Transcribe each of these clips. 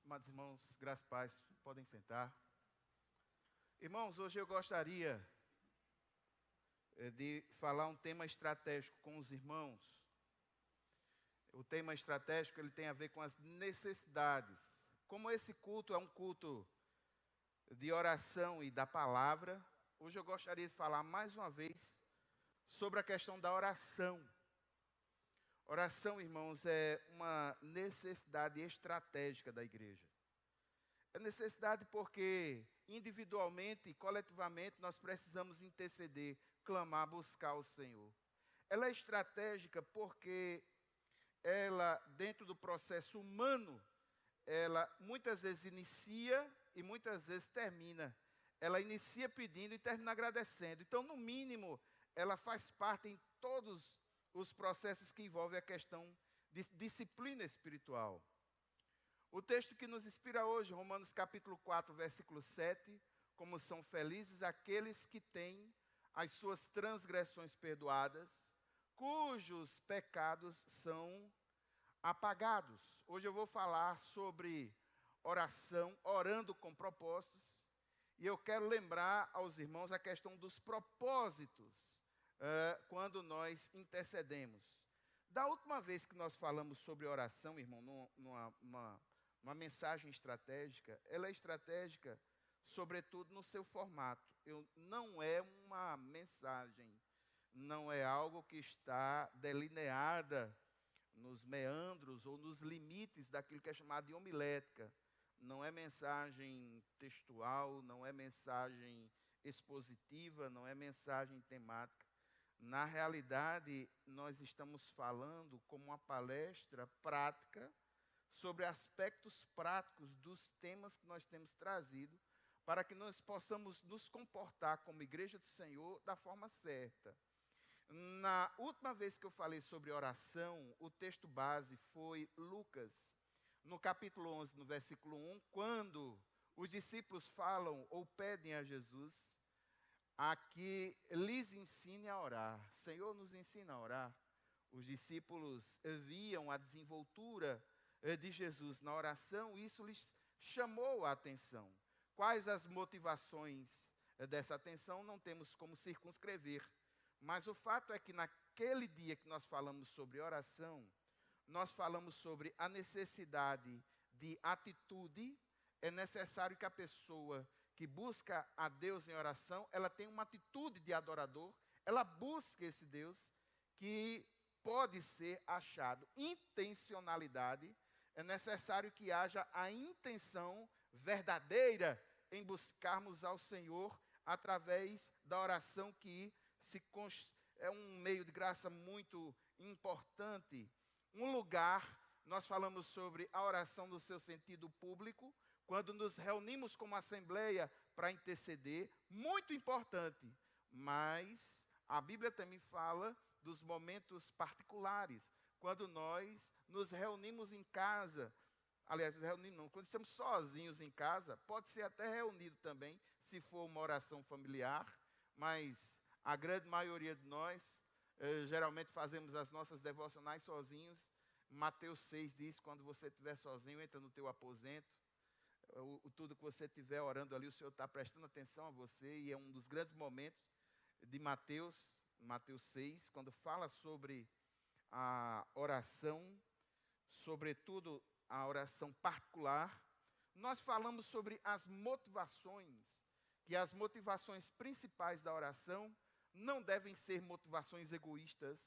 Amados irmãos, graças e paz, podem sentar. Irmãos, hoje eu gostaria de falar um tema estratégico com os irmãos. O tema estratégico ele tem a ver com as necessidades. Como esse culto é um culto de oração e da palavra, hoje eu gostaria de falar mais uma vez sobre a questão da oração. Oração, irmãos, é uma necessidade estratégica da igreja. É necessidade porque individualmente e coletivamente nós precisamos interceder, clamar, buscar o Senhor. Ela é estratégica porque ela, dentro do processo humano, ela muitas vezes inicia e muitas vezes termina. Ela inicia pedindo e termina agradecendo. Então, no mínimo, ela faz parte em todos os processos que envolvem a questão de disciplina espiritual. O texto que nos inspira hoje, Romanos capítulo 4, versículo 7, como são felizes aqueles que têm as suas transgressões perdoadas, cujos pecados são apagados. Hoje eu vou falar sobre oração, orando com propósitos, e eu quero lembrar aos irmãos a questão dos propósitos, quando nós intercedemos. Da última vez que nós falamos sobre oração, irmão, numa mensagem estratégica, ela é estratégica, sobretudo no seu formato. Não é uma mensagem, não é algo que está delineada nos meandros ou nos limites daquilo que é chamado de homilética. Não é mensagem textual, não é mensagem expositiva, não é mensagem temática. Na realidade, nós estamos falando como uma palestra prática sobre aspectos práticos dos temas que nós temos trazido para que nós possamos nos comportar como igreja do Senhor da forma certa. Na última vez que eu falei sobre oração, o texto base foi Lucas, no capítulo 11, no versículo 1, quando os discípulos falam ou pedem a Jesus a que lhes ensine a orar. Senhor, nos ensina a orar. Os discípulos viam a desenvoltura de Jesus na oração e isso lhes chamou a atenção. Quais as motivações dessa atenção, não temos como circunscrever. Mas o fato é que naquele dia que nós falamos sobre oração, nós falamos sobre a necessidade de atitude. É necessário que a pessoa que busca a Deus em oração, ela tenha uma atitude de adorador, ela busca esse Deus que pode ser achado. Intencionalidade, é necessário que haja a intenção verdadeira em buscarmos ao Senhor através da oração que é um meio de graça muito importante. Um lugar, nós falamos sobre a oração no seu sentido público, quando nos reunimos como assembleia para interceder, muito importante. Mas a Bíblia também fala dos momentos particulares, quando nós nos reunimos em casa. Aliás, quando estamos sozinhos em casa, pode ser até reunido também, se for uma oração familiar, mas a grande maioria de nós, geralmente fazemos as nossas devocionais sozinhos. Mateus 6 diz, quando você estiver sozinho, entra no teu aposento. Tudo que você estiver orando ali, o Senhor está prestando atenção a você, e é um dos grandes momentos de Mateus 6, quando fala sobre a oração, sobretudo a oração particular. Nós falamos sobre as motivações, que as motivações principais da oração não devem ser motivações egoístas,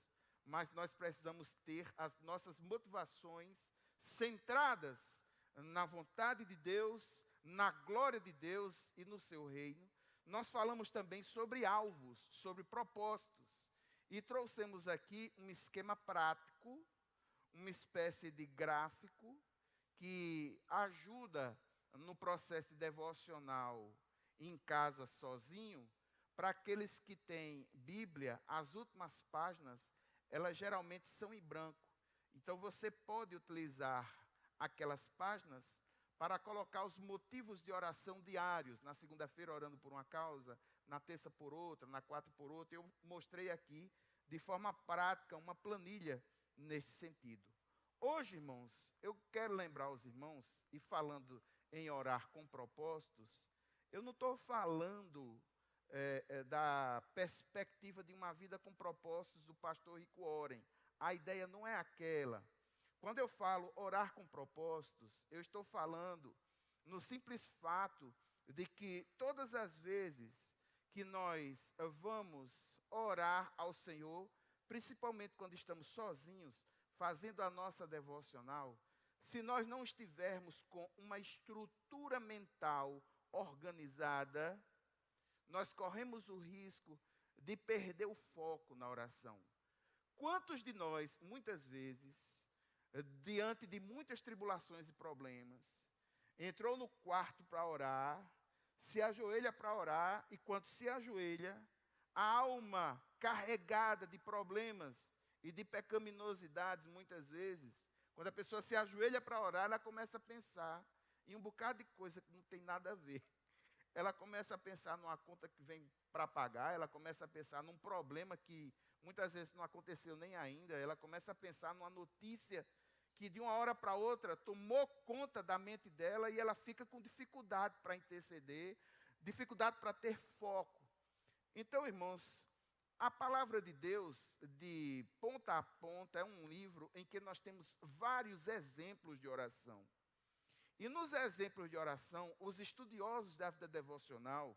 mas nós precisamos ter as nossas motivações centradas na vontade de Deus, na glória de Deus e no seu reino. Nós falamos também sobre alvos, sobre propósitos. E trouxemos aqui um esquema prático, uma espécie de gráfico, que ajuda no processo de devocional em casa sozinho. Para aqueles que têm Bíblia, as últimas páginas, elas geralmente são em branco. Então você pode utilizar aquelas páginas para colocar os motivos de oração diários. Na segunda-feira orando por uma causa, na terça por outra, na quarta por outra. Eu mostrei aqui de forma prática uma planilha nesse sentido. Hoje, irmãos, eu quero lembrar os irmãos, e falando em orar com propósitos, eu não estou falando da perspectiva de uma vida com propósitos do pastor Rico Oren. A ideia não é aquela. Quando eu falo orar com propósitos, eu estou falando no simples fato de que todas as vezes que nós vamos orar ao Senhor, principalmente quando estamos sozinhos, fazendo a nossa devocional, se nós não estivermos com uma estrutura mental organizada, nós corremos o risco de perder o foco na oração. Quantos de nós, muitas vezes, diante de muitas tribulações e problemas, entrou no quarto para orar, se ajoelha para orar, e quando se ajoelha, a alma carregada de problemas e de pecaminosidades, muitas vezes, quando a pessoa se ajoelha para orar, ela começa a pensar em um bocado de coisa que não tem nada a ver. Ela começa a pensar numa conta que vem para pagar, ela começa a pensar num problema que muitas vezes não aconteceu nem ainda, ela começa a pensar numa notícia que de uma hora para outra tomou conta da mente dela e ela fica com dificuldade para interceder, dificuldade para ter foco. Então, irmãos, a palavra de Deus, de ponta a ponta, é um livro em que nós temos vários exemplos de oração. E nos exemplos de oração, os estudiosos da vida devocional,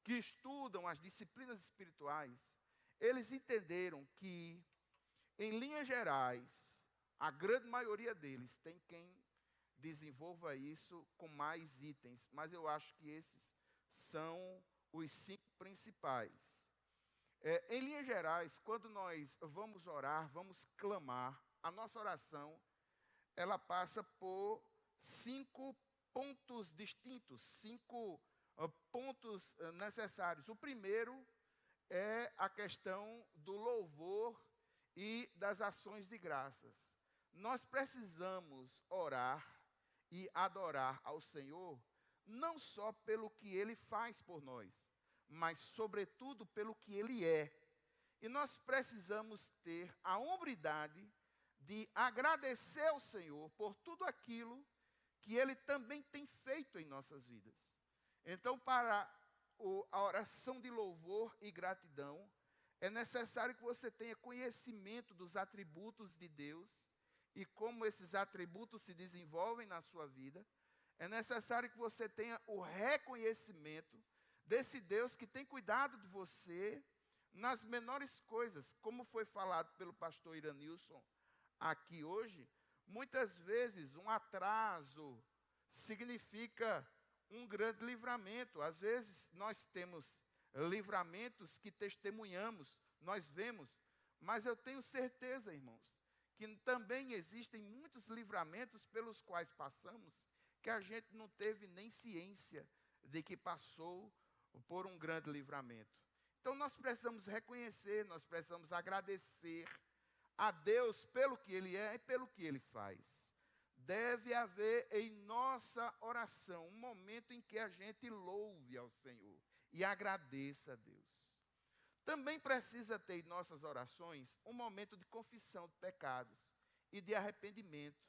que estudam as disciplinas espirituais, eles entenderam que, em linhas gerais, a grande maioria deles tem quem desenvolva isso com mais itens, mas eu acho que esses são os 5 principais. Em linhas gerais, quando nós vamos orar, vamos clamar, a nossa oração, ela passa por 5 pontos distintos, 5 pontos necessários. O primeiro é a questão do louvor e das ações de graças. Nós precisamos orar e adorar ao Senhor, não só pelo que Ele faz por nós, mas sobretudo pelo que Ele é. E nós precisamos ter a hombridade de agradecer ao Senhor por tudo aquilo que Ele também tem feito em nossas vidas. Então, para a oração de louvor e gratidão, é necessário que você tenha conhecimento dos atributos de Deus e como esses atributos se desenvolvem na sua vida. É necessário que você tenha o reconhecimento desse Deus que tem cuidado de você nas menores coisas, como foi falado pelo pastor Iranilson aqui hoje. Muitas vezes um atraso significa um grande livramento. Às vezes nós temos livramentos que testemunhamos, nós vemos, mas eu tenho certeza, irmãos, que também existem muitos livramentos pelos quais passamos, que a gente não teve nem ciência de que passou por um grande livramento. Então nós precisamos reconhecer, nós precisamos agradecer a Deus pelo que Ele é e pelo que Ele faz. Deve haver em nossa oração um momento em que a gente louve ao Senhor e agradeça a Deus. Também precisa ter em nossas orações um momento de confissão de pecados e de arrependimento.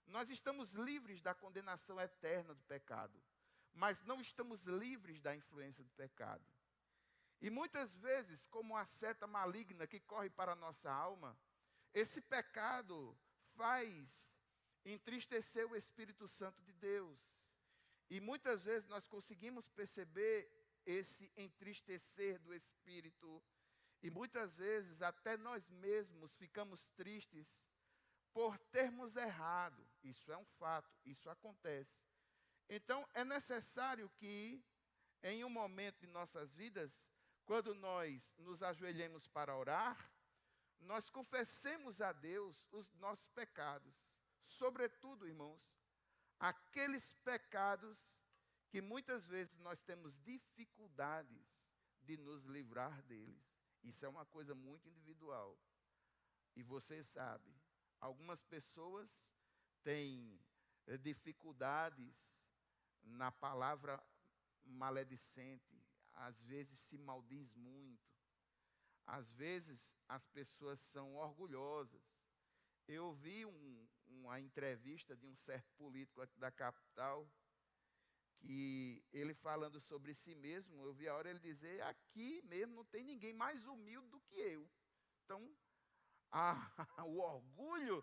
Nós estamos livres da condenação eterna do pecado, mas não estamos livres da influência do pecado. E muitas vezes, como uma seta maligna que corre para a nossa alma, esse pecado faz entristecer o Espírito Santo de Deus. E muitas vezes nós conseguimos perceber esse entristecer do Espírito. E muitas vezes até nós mesmos ficamos tristes por termos errado. Isso é um fato, isso acontece. Então é necessário que em um momento de nossas vidas, quando nós nos ajoelhemos para orar, nós confessemos a Deus os nossos pecados. Sobretudo, irmãos, aqueles pecados que muitas vezes nós temos dificuldades de nos livrar deles. Isso é uma coisa muito individual. E você sabe, algumas pessoas têm dificuldades na palavra maledicente, às vezes se maldiz muito, às vezes as pessoas são orgulhosas. Eu vi uma entrevista de um certo político aqui da capital, que ele falando sobre si mesmo, eu vi a hora ele dizer, aqui mesmo não tem ninguém mais humilde do que eu. Então, o orgulho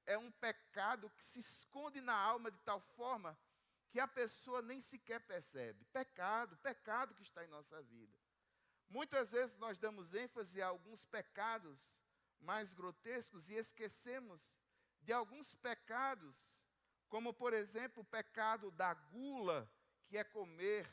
é um pecado que se esconde na alma de tal forma que a pessoa nem sequer percebe. Pecado que está em nossa vida. Muitas vezes nós damos ênfase a alguns pecados mais grotescos e esquecemos de alguns pecados, como por exemplo o pecado da gula, que é comer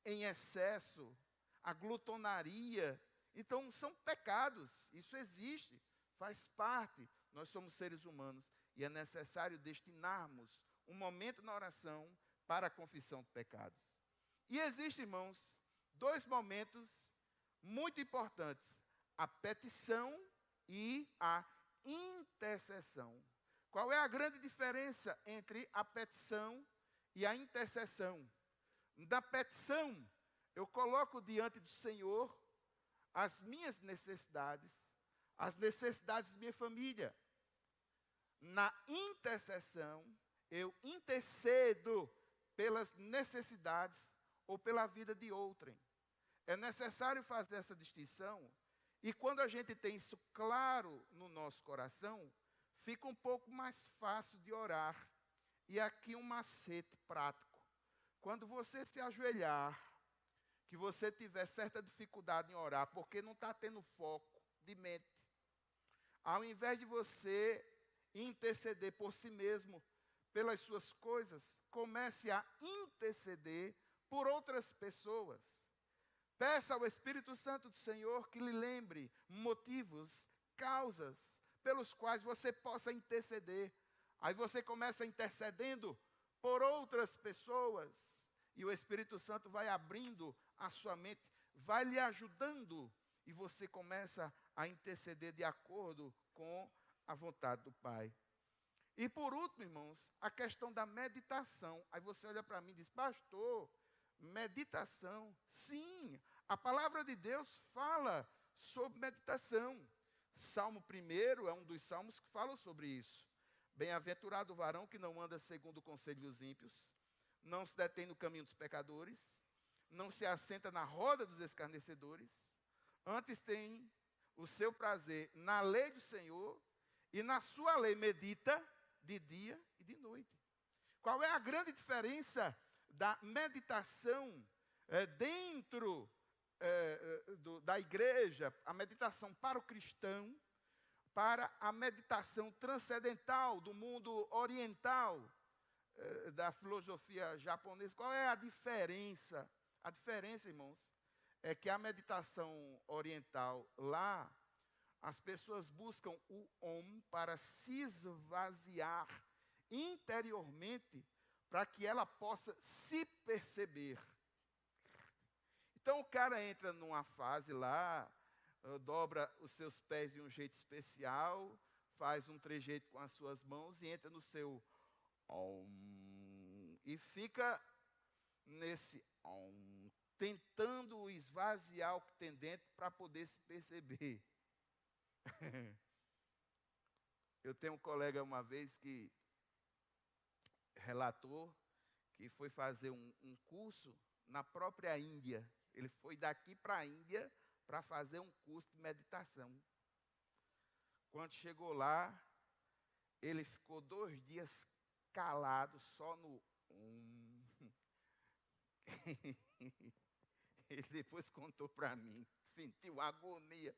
em excesso, a glutonaria. Então são pecados, isso existe, faz parte, nós somos seres humanos e é necessário destinarmos um momento na oração para a confissão de pecados. E existem, irmãos, dois momentos muito importantes, a petição e a intercessão. Qual é a grande diferença entre a petição e a intercessão? Na petição, eu coloco diante do Senhor as minhas necessidades, as necessidades de minha família. Na intercessão, eu intercedo pelas necessidades ou pela vida de outrem. É necessário fazer essa distinção, e quando a gente tem isso claro no nosso coração, fica um pouco mais fácil de orar. E aqui um macete prático. Quando você se ajoelhar, que você tiver certa dificuldade em orar, porque não está tendo foco de mente, ao invés de você interceder por si mesmo, pelas suas coisas, comece a interceder por outras pessoas. Peça ao Espírito Santo do Senhor que lhe lembre motivos, causas, pelos quais você possa interceder. Aí você começa intercedendo por outras pessoas, e o Espírito Santo vai abrindo a sua mente, vai lhe ajudando, e você começa a interceder de acordo com a vontade do Pai. E por último, irmãos, a questão da meditação. Aí você olha para mim e diz, pastor, meditação. Sim, a palavra de Deus fala sobre meditação. Salmo 1 é um dos salmos que falam sobre isso. Bem-aventurado o varão que não anda segundo o conselho dos ímpios, não se detém no caminho dos pecadores, não se assenta na roda dos escarnecedores, antes tem o seu prazer na lei do Senhor, e na sua lei medita de dia e de noite. Qual é a grande diferença da meditação dentro da igreja, a meditação para o cristão, para a meditação transcendental do mundo oriental, da filosofia japonesa? Qual é a diferença? A diferença, irmãos, é que a meditação oriental lá, as pessoas buscam o Om para se esvaziar interiormente, para que ela possa se perceber. Então o cara entra numa fase lá, dobra os seus pés de um jeito especial, faz um trejeito com as suas mãos e entra no seu Om, e fica nesse Om, tentando esvaziar o que tem dentro para poder se perceber. Eu tenho um colega uma vez que relatou que foi fazer um curso na própria Índia. Ele foi daqui para a Índia para fazer um curso de meditação. Quando chegou lá, ele ficou 2 dias calado, só no Ele depois contou para mim, sentiu agonia.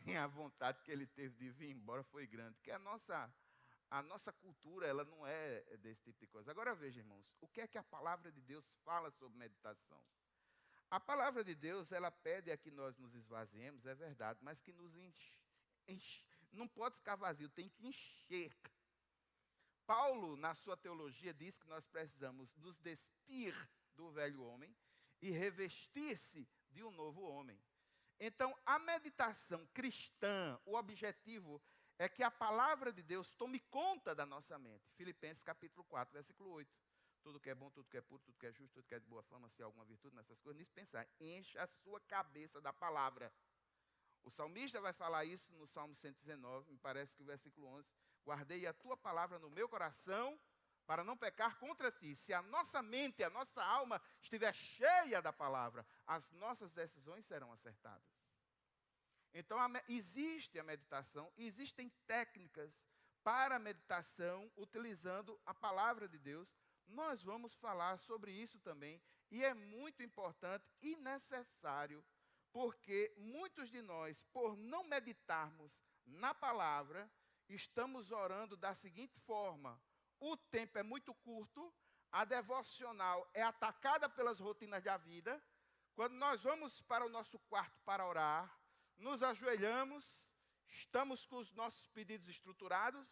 E a vontade que ele teve de vir embora foi grande. Porque a nossa cultura, ela não é desse tipo de coisa. Agora veja, irmãos, o que é que a palavra de Deus fala sobre meditação? A palavra de Deus, ela pede a que nós nos esvaziemos, é verdade, mas que nos enche. Não pode ficar vazio, tem que encher. Paulo, na sua teologia, diz que nós precisamos nos despir do velho homem e revestir-se de um novo homem. Então, a meditação cristã, o objetivo é que a palavra de Deus tome conta da nossa mente. Filipenses capítulo 4, versículo 8. Tudo que é bom, tudo que é puro, tudo que é justo, tudo que é de boa fama, se há alguma virtude nessas coisas, nisso pensar. Encha a sua cabeça da palavra. O salmista vai falar isso no Salmo 119, me parece que o versículo 11. Guardei a tua palavra no meu coração para não pecar contra ti. Se a nossa mente, a nossa alma estiver cheia da palavra, as nossas decisões serão acertadas. Então, existe a meditação, existem técnicas para a meditação utilizando a palavra de Deus. Nós vamos falar sobre isso também, e é muito importante e necessário, porque muitos de nós, por não meditarmos na palavra, estamos orando da seguinte forma: o tempo é muito curto, a devocional é atacada pelas rotinas da vida. Quando nós vamos para o nosso quarto para orar, nos ajoelhamos, estamos com os nossos pedidos estruturados,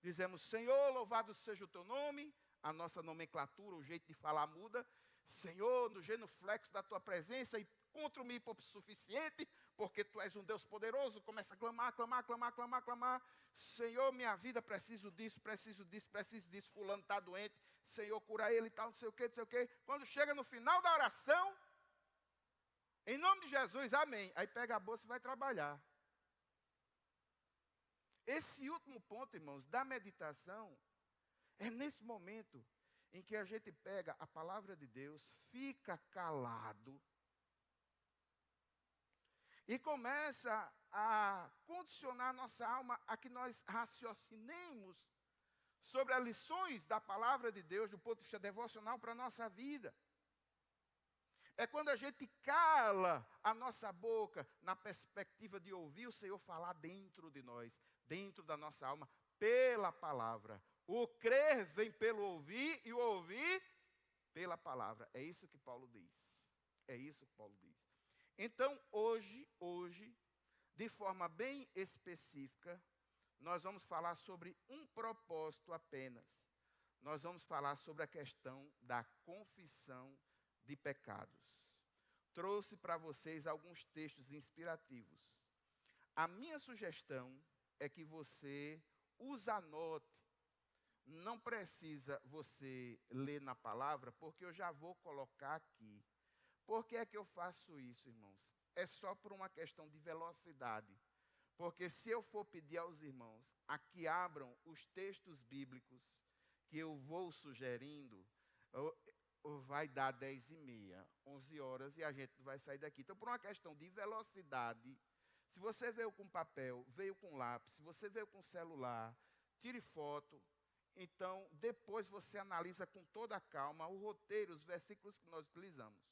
dizemos: Senhor, louvado seja o teu nome. A nossa nomenclatura, o jeito de falar muda. Senhor, no genuflexo da tua presença, encontro-me hipossuficiente, porque tu és um Deus poderoso. Começa a clamar, clamar, clamar, clamar, clamar. Senhor, minha vida, preciso disso, preciso disso, preciso disso. Fulano está doente. Senhor, cura ele e tal, não sei o quê, não sei o quê. Quando chega no final da oração, em nome de Jesus, amém. Aí pega a bolsa e vai trabalhar. Esse último ponto, irmãos, da meditação, é nesse momento em que a gente pega a palavra de Deus, fica calado e começa a condicionar nossa alma a que nós raciocinemos sobre as lições da palavra de Deus do ponto de vista devocional para a nossa vida. É quando a gente cala a nossa boca na perspectiva de ouvir o Senhor falar dentro de nós, dentro da nossa alma, pela palavra. O crer vem pelo ouvir e o ouvir pela palavra. É isso que Paulo diz. É isso que Paulo diz. Então, hoje, de forma bem específica, nós vamos falar sobre um propósito apenas. Nós vamos falar sobre a questão da confissão de pecados. Trouxe para vocês alguns textos inspirativos. A minha sugestão é que você os anote. Não precisa você ler na palavra, porque eu já vou colocar aqui. Por que é que eu faço isso, irmãos? É só por uma questão de velocidade. Porque se eu for pedir aos irmãos a que abram os textos bíblicos que eu vou sugerindo, vai dar 10h30, 11 horas, e a gente vai sair daqui. Então, por uma questão de velocidade, se você veio com papel, veio com lápis, se você veio com celular, tire foto. Então, depois você analisa com toda a calma o roteiro, os versículos que nós utilizamos.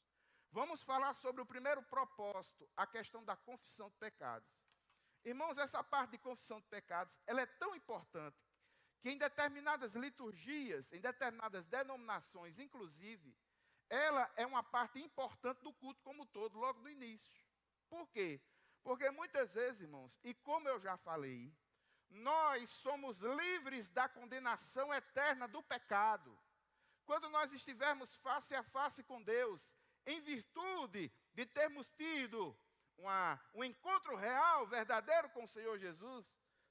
Vamos falar sobre o primeiro propósito, a questão da confissão de pecados. Irmãos, essa parte de confissão de pecados, ela é tão importante, que em determinadas liturgias, em determinadas denominações, inclusive, ela é uma parte importante do culto como todo, logo no início. Por quê? Porque muitas vezes, irmãos, e como eu já falei, nós somos livres da condenação eterna do pecado. Quando nós estivermos face a face com Deus, em virtude de termos tido um encontro real, verdadeiro com o Senhor Jesus,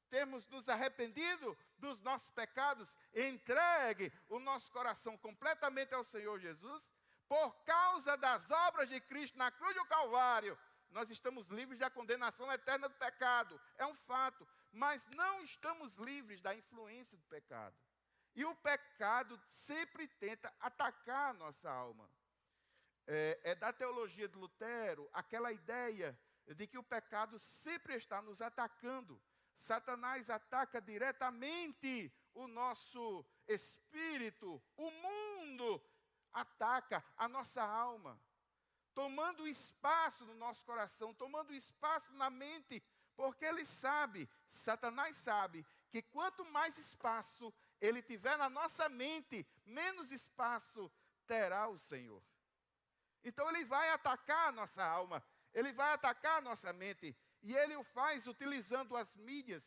termos nos arrependido dos nossos pecados, entregue o nosso coração completamente ao Senhor Jesus, por causa das obras de Cristo na cruz do Calvário, nós estamos livres da condenação eterna do pecado. É um fato. Mas não estamos livres da influência do pecado. E o pecado sempre tenta atacar a nossa alma. É da teologia de Lutero aquela ideia de que o pecado sempre está nos atacando. Satanás ataca diretamente o nosso espírito. O mundo ataca a nossa alma, tomando espaço no nosso coração, tomando espaço na mente, porque ele sabe, Satanás sabe, que quanto mais espaço ele tiver na nossa mente, menos espaço terá o Senhor. Então ele vai atacar a nossa alma, ele vai atacar a nossa mente, e ele o faz utilizando as mídias,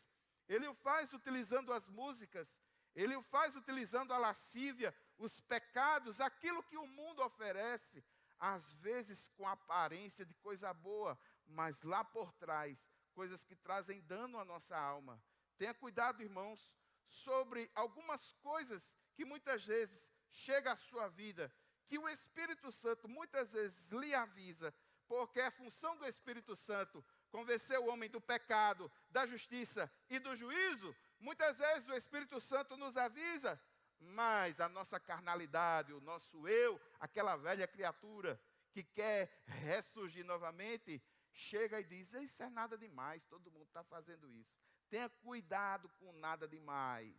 ele o faz utilizando as músicas, ele o faz utilizando a lascívia, os pecados, aquilo que o mundo oferece, às vezes com aparência de coisa boa, mas lá por trás, coisas que trazem dano à nossa alma. Tenha cuidado, irmãos, sobre algumas coisas que muitas vezes chegam à sua vida, que o Espírito Santo muitas vezes lhe avisa, porque é função do Espírito Santo convencer o homem do pecado, da justiça e do juízo, muitas vezes o Espírito Santo nos avisa, mas a nossa carnalidade, o nosso eu, aquela velha criatura que quer ressurgir novamente, chega e diz, isso é nada demais, todo mundo está fazendo isso. Tenha cuidado com nada demais.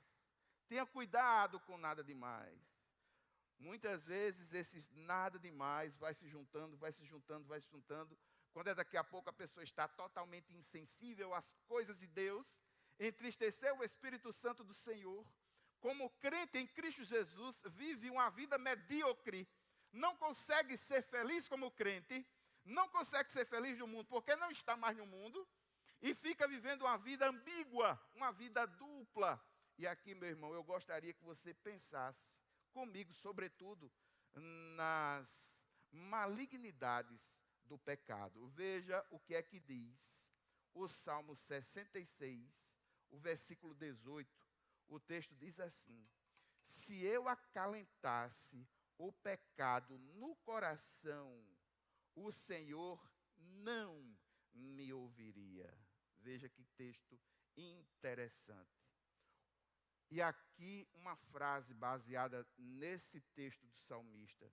Tenha cuidado com nada demais. Muitas vezes esses nada demais vai se juntando, vai se juntando, vai se juntando. Quando daqui a pouco a pessoa está totalmente insensível às coisas de Deus, entristeceu o Espírito Santo do Senhor. Como crente em Cristo Jesus, vive uma vida medíocre, não consegue ser feliz como crente, não consegue ser feliz no mundo, porque não está mais no mundo, e fica vivendo uma vida ambígua, uma vida dupla. E aqui, meu irmão, eu gostaria que você pensasse comigo, sobretudo, nas malignidades do pecado. Veja o que é que diz o Salmo 66, o versículo 18. O texto diz assim: se eu acalentasse o pecado no coração, o Senhor não me ouviria. Veja que texto interessante. E aqui uma frase baseada nesse texto do salmista.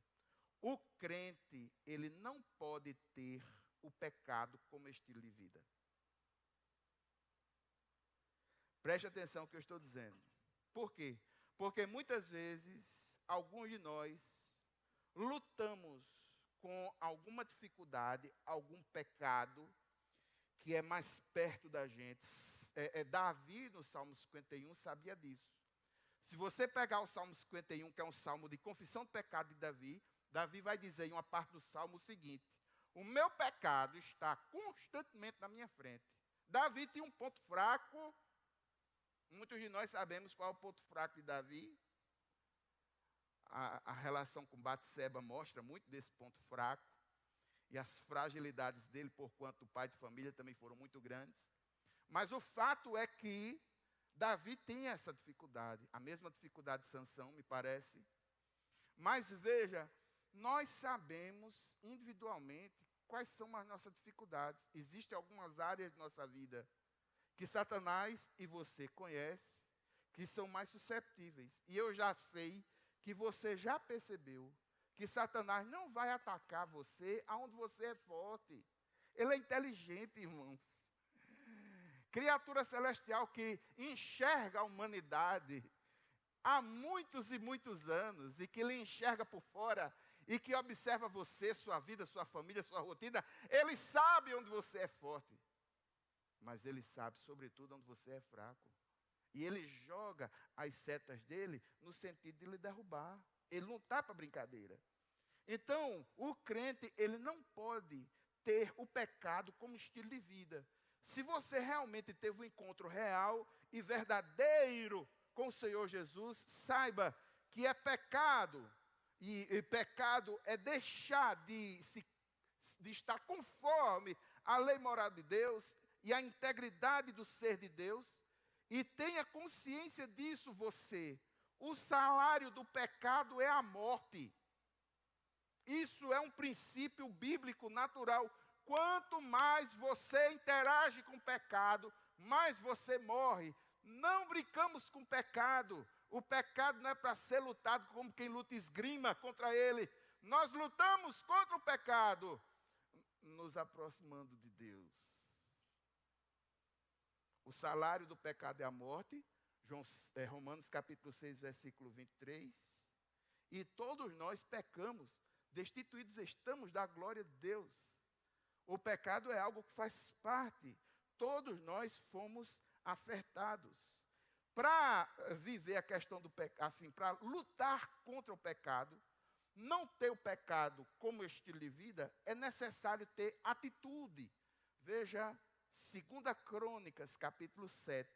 O crente, ele não pode ter o pecado como estilo de vida. Preste atenção no que eu estou dizendo. Por quê? Porque muitas vezes, alguns de nós lutamos com alguma dificuldade, algum pecado que é mais perto da gente. Davi, no Salmo 51, sabia disso. Se você pegar o Salmo 51, que é um salmo de confissão do pecado de Davi, Davi vai dizer em uma parte do salmo o seguinte: o meu pecado está constantemente na minha frente. Davi tinha um ponto fraco. Muitos de nós sabemos qual é o ponto fraco de Davi. A relação com Batseba mostra muito desse ponto fraco. E as fragilidades dele, porquanto o pai de família, também foram muito grandes. Mas o fato é que Davi tem essa dificuldade. A mesma dificuldade de Sansão, me parece. Mas veja, nós sabemos individualmente quais são as nossas dificuldades. Existem algumas áreas de nossa vida que Satanás e você conhecem, que são mais susceptíveis. E eu já sei que você já percebeu que Satanás não vai atacar você aonde você é forte. Ele é inteligente, irmãos. Criatura celestial que enxerga a humanidade há muitos e muitos anos, e que ele enxerga por fora, e que observa você, sua vida, sua família, sua rotina. Ele sabe onde você é forte. Mas ele sabe, sobretudo, onde você é fraco. E ele joga as setas dele no sentido de lhe derrubar. Ele não está para brincadeira. Então, o crente, ele não pode ter o pecado como estilo de vida. Se você realmente teve um encontro real e verdadeiro com o Senhor Jesus, saiba que é pecado. E pecado é deixar de estar conforme a lei moral de Deus e a integridade do ser de Deus, e tenha consciência disso você. O salário do pecado é a morte. Isso é um princípio bíblico natural. Quanto mais você interage com o pecado, mais você morre. Não brincamos com o pecado. O pecado não é para ser lutado como quem luta esgrima contra ele. Nós lutamos contra o pecado, nos aproximando de Deus. O salário do pecado é a morte, Romanos capítulo 6, versículo 23. E todos nós pecamos, destituídos estamos da glória de Deus. O pecado é algo que faz parte. Todos nós fomos afetados. Para viver a questão do pecado, assim, para lutar contra o pecado, não ter o pecado como estilo de vida, é necessário ter atitude. Veja 2 Crônicas, capítulo 7,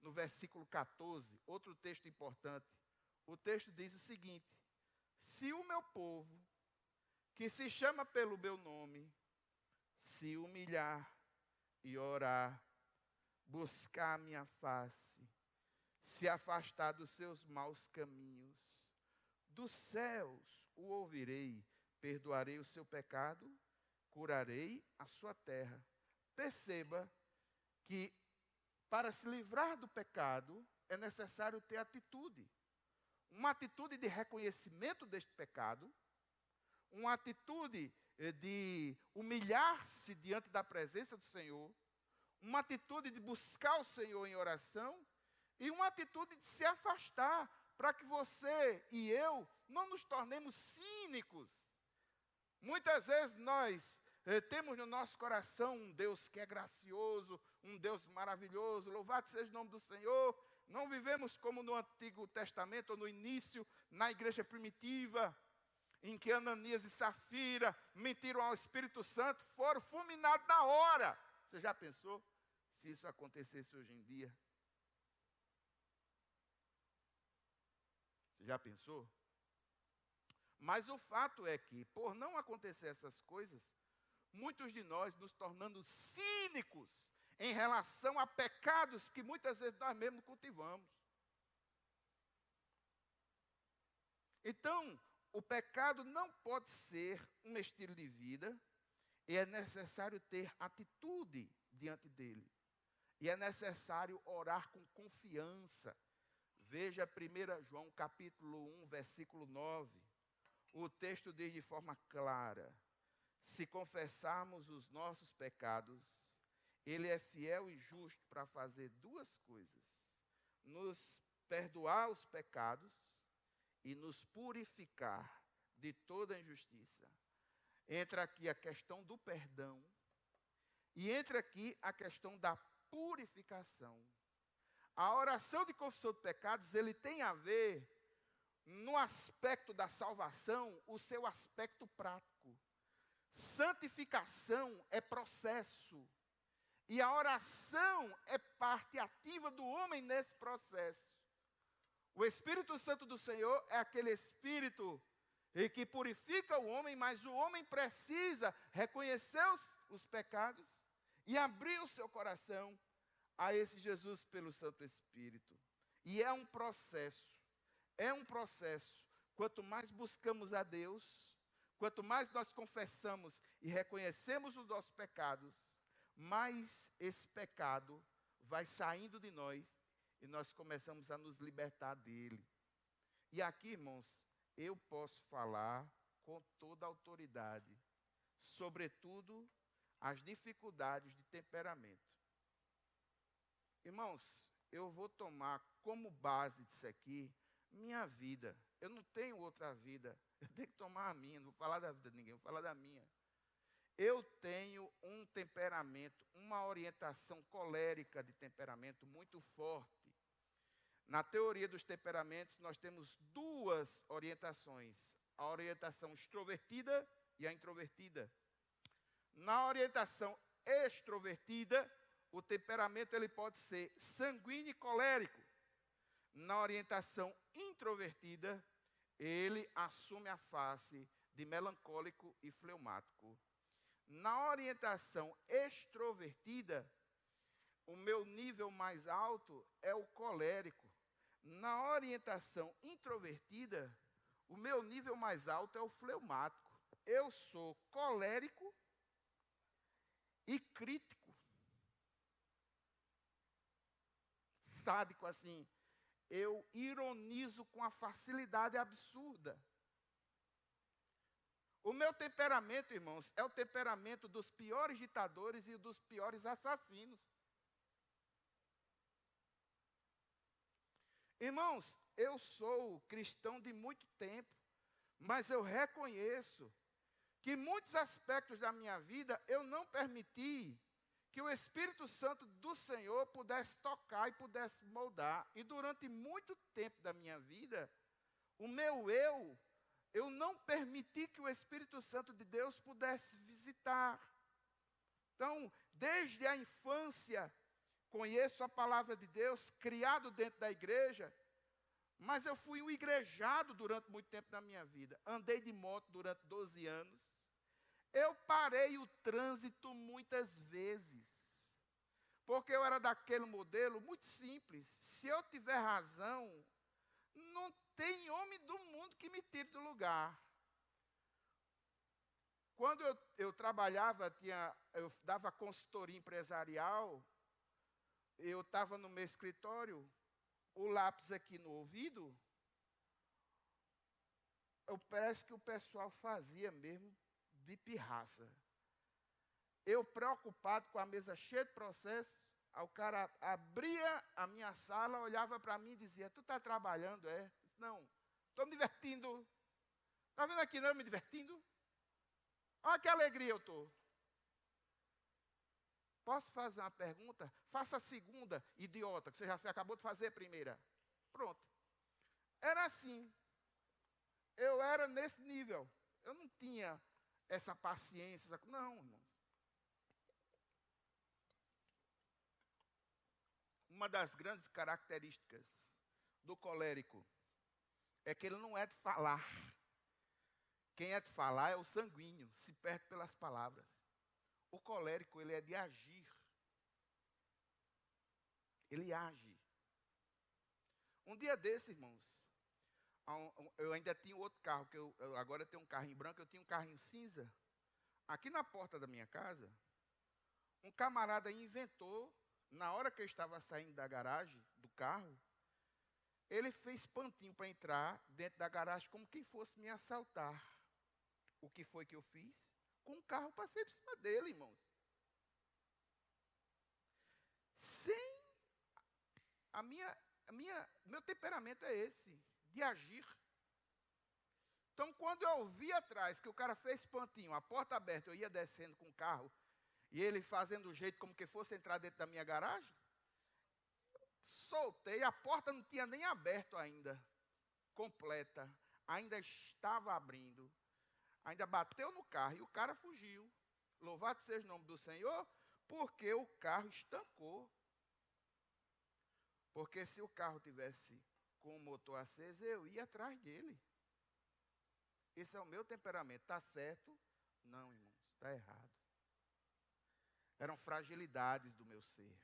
no versículo 14, outro texto importante. O texto diz o seguinte: se o meu povo, que se chama pelo meu nome, se humilhar e orar, buscar a minha face, se afastar dos seus maus caminhos, dos céus o ouvirei, perdoarei o seu pecado, curarei a sua terra. perceba que para se livrar do pecado é necessário ter atitude. Uma atitude de reconhecimento deste pecado, uma atitude de humilhar-se diante da presença do Senhor, uma atitude de buscar o Senhor em oração e uma atitude de se afastar para que você e eu não nos tornemos cínicos. Muitas vezes nós temos no nosso coração um Deus que é gracioso, um Deus maravilhoso, louvado seja o nome do Senhor. Não vivemos como no Antigo Testamento, ou no início, na igreja primitiva, em que Ananias e Safira mentiram ao Espírito Santo, foram fulminados na hora. Você já pensou se isso acontecesse hoje em dia? Você já pensou? Mas o fato é que, por não acontecer essas coisas, muitos de nós nos tornando cínicos em relação a pecados que muitas vezes nós mesmos cultivamos. Então, o pecado não pode ser um estilo de vida e é necessário ter atitude diante dele. E é necessário orar com confiança. Veja 1 João capítulo 1, versículo 9. O texto diz de forma clara: se confessarmos os nossos pecados, Ele é fiel e justo para fazer duas coisas: nos perdoar os pecados e nos purificar de toda injustiça. Entra aqui a questão do perdão e entra aqui a questão da purificação. A oração de confissão de pecados, ele tem a ver, no aspecto da salvação, o seu aspecto prático. Santificação é processo. E a oração é parte ativa do homem nesse processo. O Espírito Santo do Senhor é aquele Espírito que purifica o homem, mas o homem precisa reconhecer os pecados e abrir o seu coração a esse Jesus pelo Santo Espírito. E é um processo. É um processo. Quanto mais buscamos a Deus, quanto mais nós confessamos e reconhecemos os nossos pecados, mais esse pecado vai saindo de nós e nós começamos a nos libertar dele. E aqui, irmãos, eu posso falar com toda a autoridade, sobretudo as dificuldades de temperamento. Irmãos, eu vou tomar como base disso aqui minha vida. Eu não tenho outra vida. Eu tenho que tomar a minha. Não vou falar da vida de ninguém, vou falar da minha. Eu tenho um temperamento, uma orientação colérica de temperamento muito forte. Na teoria dos temperamentos, nós temos duas orientações. A orientação extrovertida e a introvertida. Na orientação extrovertida, o temperamento ele pode ser sanguíneo e colérico. Na orientação introvertida, ele assume a face de melancólico e fleumático. Na orientação extrovertida, o meu nível mais alto é o colérico. Na orientação introvertida, o meu nível mais alto é o fleumático. Eu sou colérico e crítico. Sádico assim. Eu ironizo com a facilidade absurda. O meu temperamento, irmãos, é o temperamento dos piores ditadores e dos piores assassinos. Irmãos, eu sou cristão de muito tempo, mas eu reconheço que muitos aspectos da minha vida eu não permiti que o Espírito Santo do Senhor pudesse tocar e pudesse moldar. E durante muito tempo da minha vida, o meu eu não permiti que o Espírito Santo de Deus pudesse visitar. Então, desde a infância, conheço a palavra de Deus, criado dentro da igreja, mas eu fui um igrejado durante muito tempo da minha vida. Andei de moto durante 12 anos. Eu parei o trânsito muitas vezes, porque eu era daquele modelo muito simples. Se eu tiver razão, não tem homem do mundo que me tire do lugar. Quando eu trabalhava, eu dava consultoria empresarial, eu estava no meu escritório, o lápis aqui no ouvido, parece que o pessoal fazia mesmo de pirraça. Eu preocupado com a mesa cheia de processos, aí o cara abria a minha sala, olhava para mim e dizia, tu está trabalhando, é? Não, estou me divertindo. Está vendo aqui, não, me divertindo? Olha que alegria eu estou. Posso fazer uma pergunta? Faça a segunda, idiota, que você já acabou de fazer a primeira. Pronto. Era assim. Eu era nesse nível. Eu não tinha essa paciência. Não, irmãos. Uma das grandes características do colérico é que ele não é de falar. Quem é de falar é o sanguíneo, se perde pelas palavras. O colérico, ele é de agir. Ele age. Um dia desse, irmãos, eu ainda tinha outro carro, que agora eu tenho um carrinho branco, eu tinha um carrinho cinza. Aqui na porta da minha casa, um camarada inventou, na hora que eu estava saindo da garagem, do carro, ele fez pantinho para entrar dentro da garagem como quem fosse me assaltar. O que foi que eu fiz? Com o carro passei por cima dele, irmãos. Sem meu temperamento é esse, de agir. Então, quando eu vi atrás que o cara fez pantinho, a porta aberta, eu ia descendo com o carro, e ele fazendo o jeito como que fosse entrar dentro da minha garagem, soltei, a porta não tinha nem aberto ainda, completa, ainda estava abrindo, ainda bateu no carro e o cara fugiu. Louvado seja o nome do Senhor, porque o carro estancou. Porque se o carro tivesse com o motor aceso, eu ia atrás dele. Esse é o meu temperamento. Está certo? Não, irmãos, está errado. Eram fragilidades do meu ser.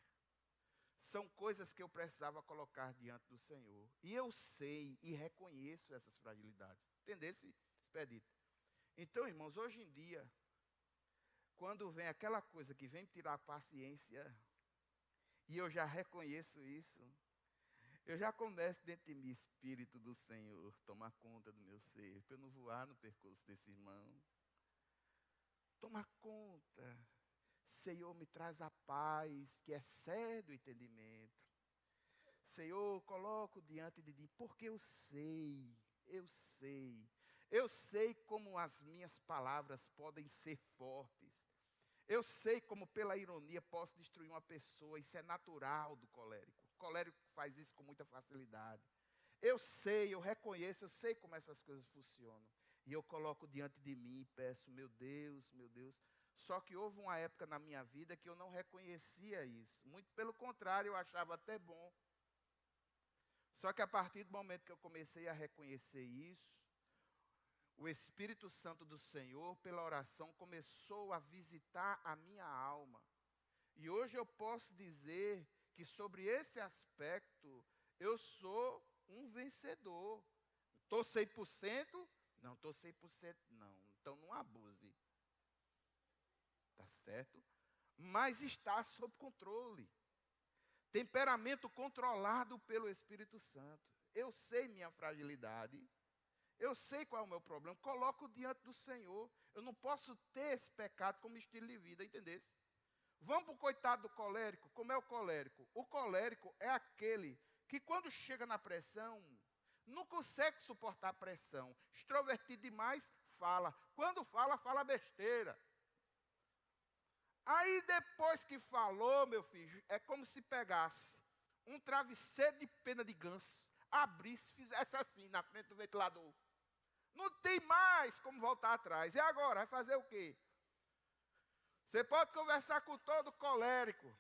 São coisas que eu precisava colocar diante do Senhor. E eu sei e reconheço essas fragilidades. Entendesse, Expedito? Então, irmãos, hoje em dia, quando vem aquela coisa que vem me tirar a paciência, e eu já reconheço isso, eu já começo dentro de mim, Espírito do Senhor, tomar conta do meu ser, para eu não voar no percurso desse irmão. Toma conta. Senhor, me traz a paz, que excede o entendimento. Senhor, coloco diante de ti, porque eu sei como as minhas palavras podem ser fortes. Eu sei como pela ironia posso destruir uma pessoa, isso é natural do colérico. O colérico faz isso com muita facilidade. Eu sei, eu reconheço, eu sei como essas coisas funcionam. E eu coloco diante de mim e peço, meu Deus. Só que houve uma época na minha vida que eu não reconhecia isso. Muito pelo contrário, eu achava até bom. Só que a partir do momento que eu comecei a reconhecer isso, o Espírito Santo do Senhor, pela oração, começou a visitar a minha alma. E hoje eu posso dizer que sobre esse aspecto, eu sou um vencedor. Estou 100%? Não, estou 100% não. Então não abuse. Está certo? Mas está sob controle. Temperamento controlado pelo Espírito Santo. Eu sei minha fragilidade. Eu sei qual é o meu problema. Coloco diante do Senhor. Eu não posso ter esse pecado como estilo de vida, entendesse? Vamos para o coitado do colérico. Como é o colérico? O colérico é aquele que quando chega na pressão, não consegue suportar a pressão. Extrovertido demais, fala. Quando fala, fala besteira. Aí depois que falou, meu filho, é como se pegasse um travesseiro de pena de ganso, abrisse e fizesse assim na frente do ventilador. Não tem mais como voltar atrás. E agora? Vai fazer o quê? Você pode conversar com todo colérico.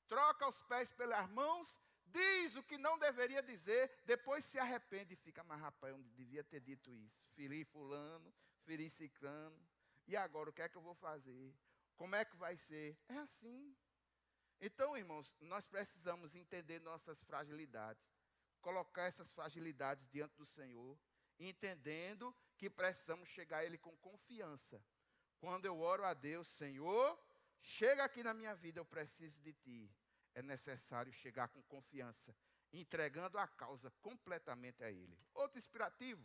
Troca os pés pelas mãos, diz o que não deveria dizer, depois se arrepende e fica, mas rapaz, eu não devia ter dito isso. Feri fulano, feri ciclano. E agora o que é que eu vou fazer? Como é que vai ser? É assim. Então, irmãos, nós precisamos entender nossas fragilidades. Colocar essas fragilidades diante do Senhor, entendendo que precisamos chegar a Ele com confiança. Quando eu oro a Deus, Senhor, chega aqui na minha vida, eu preciso de Ti. É necessário chegar com confiança, entregando a causa completamente a Ele. Outro inspirativo,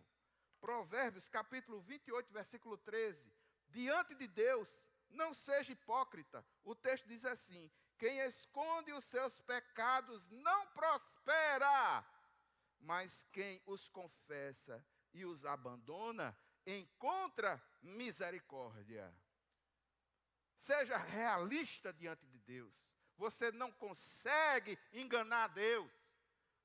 Provérbios capítulo 28, versículo 13. Diante de Deus, não seja hipócrita. O texto diz assim: quem esconde os seus pecados não prospera, mas quem os confessa e os abandona, encontra misericórdia. Seja realista diante de Deus. Você não consegue enganar Deus.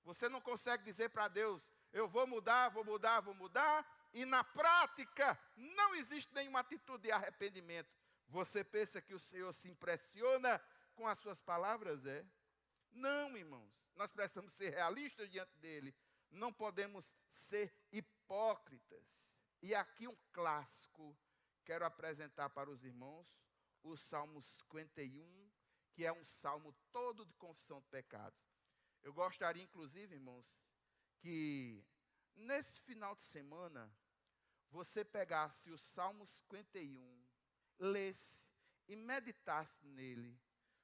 Você não consegue dizer para Deus, eu vou mudar, vou mudar, vou mudar, e na prática não existe nenhuma atitude de arrependimento. Você pensa que o Senhor se impressiona com as suas palavras? Não, irmãos. Nós precisamos ser realistas diante dele. Não podemos ser hipócritas. E aqui um clássico, quero apresentar para os irmãos, o Salmo 51, que é um salmo todo de confissão de pecados. Eu gostaria, inclusive, irmãos, que nesse final de semana, você pegasse o Salmo 51, lesse e meditasse nele.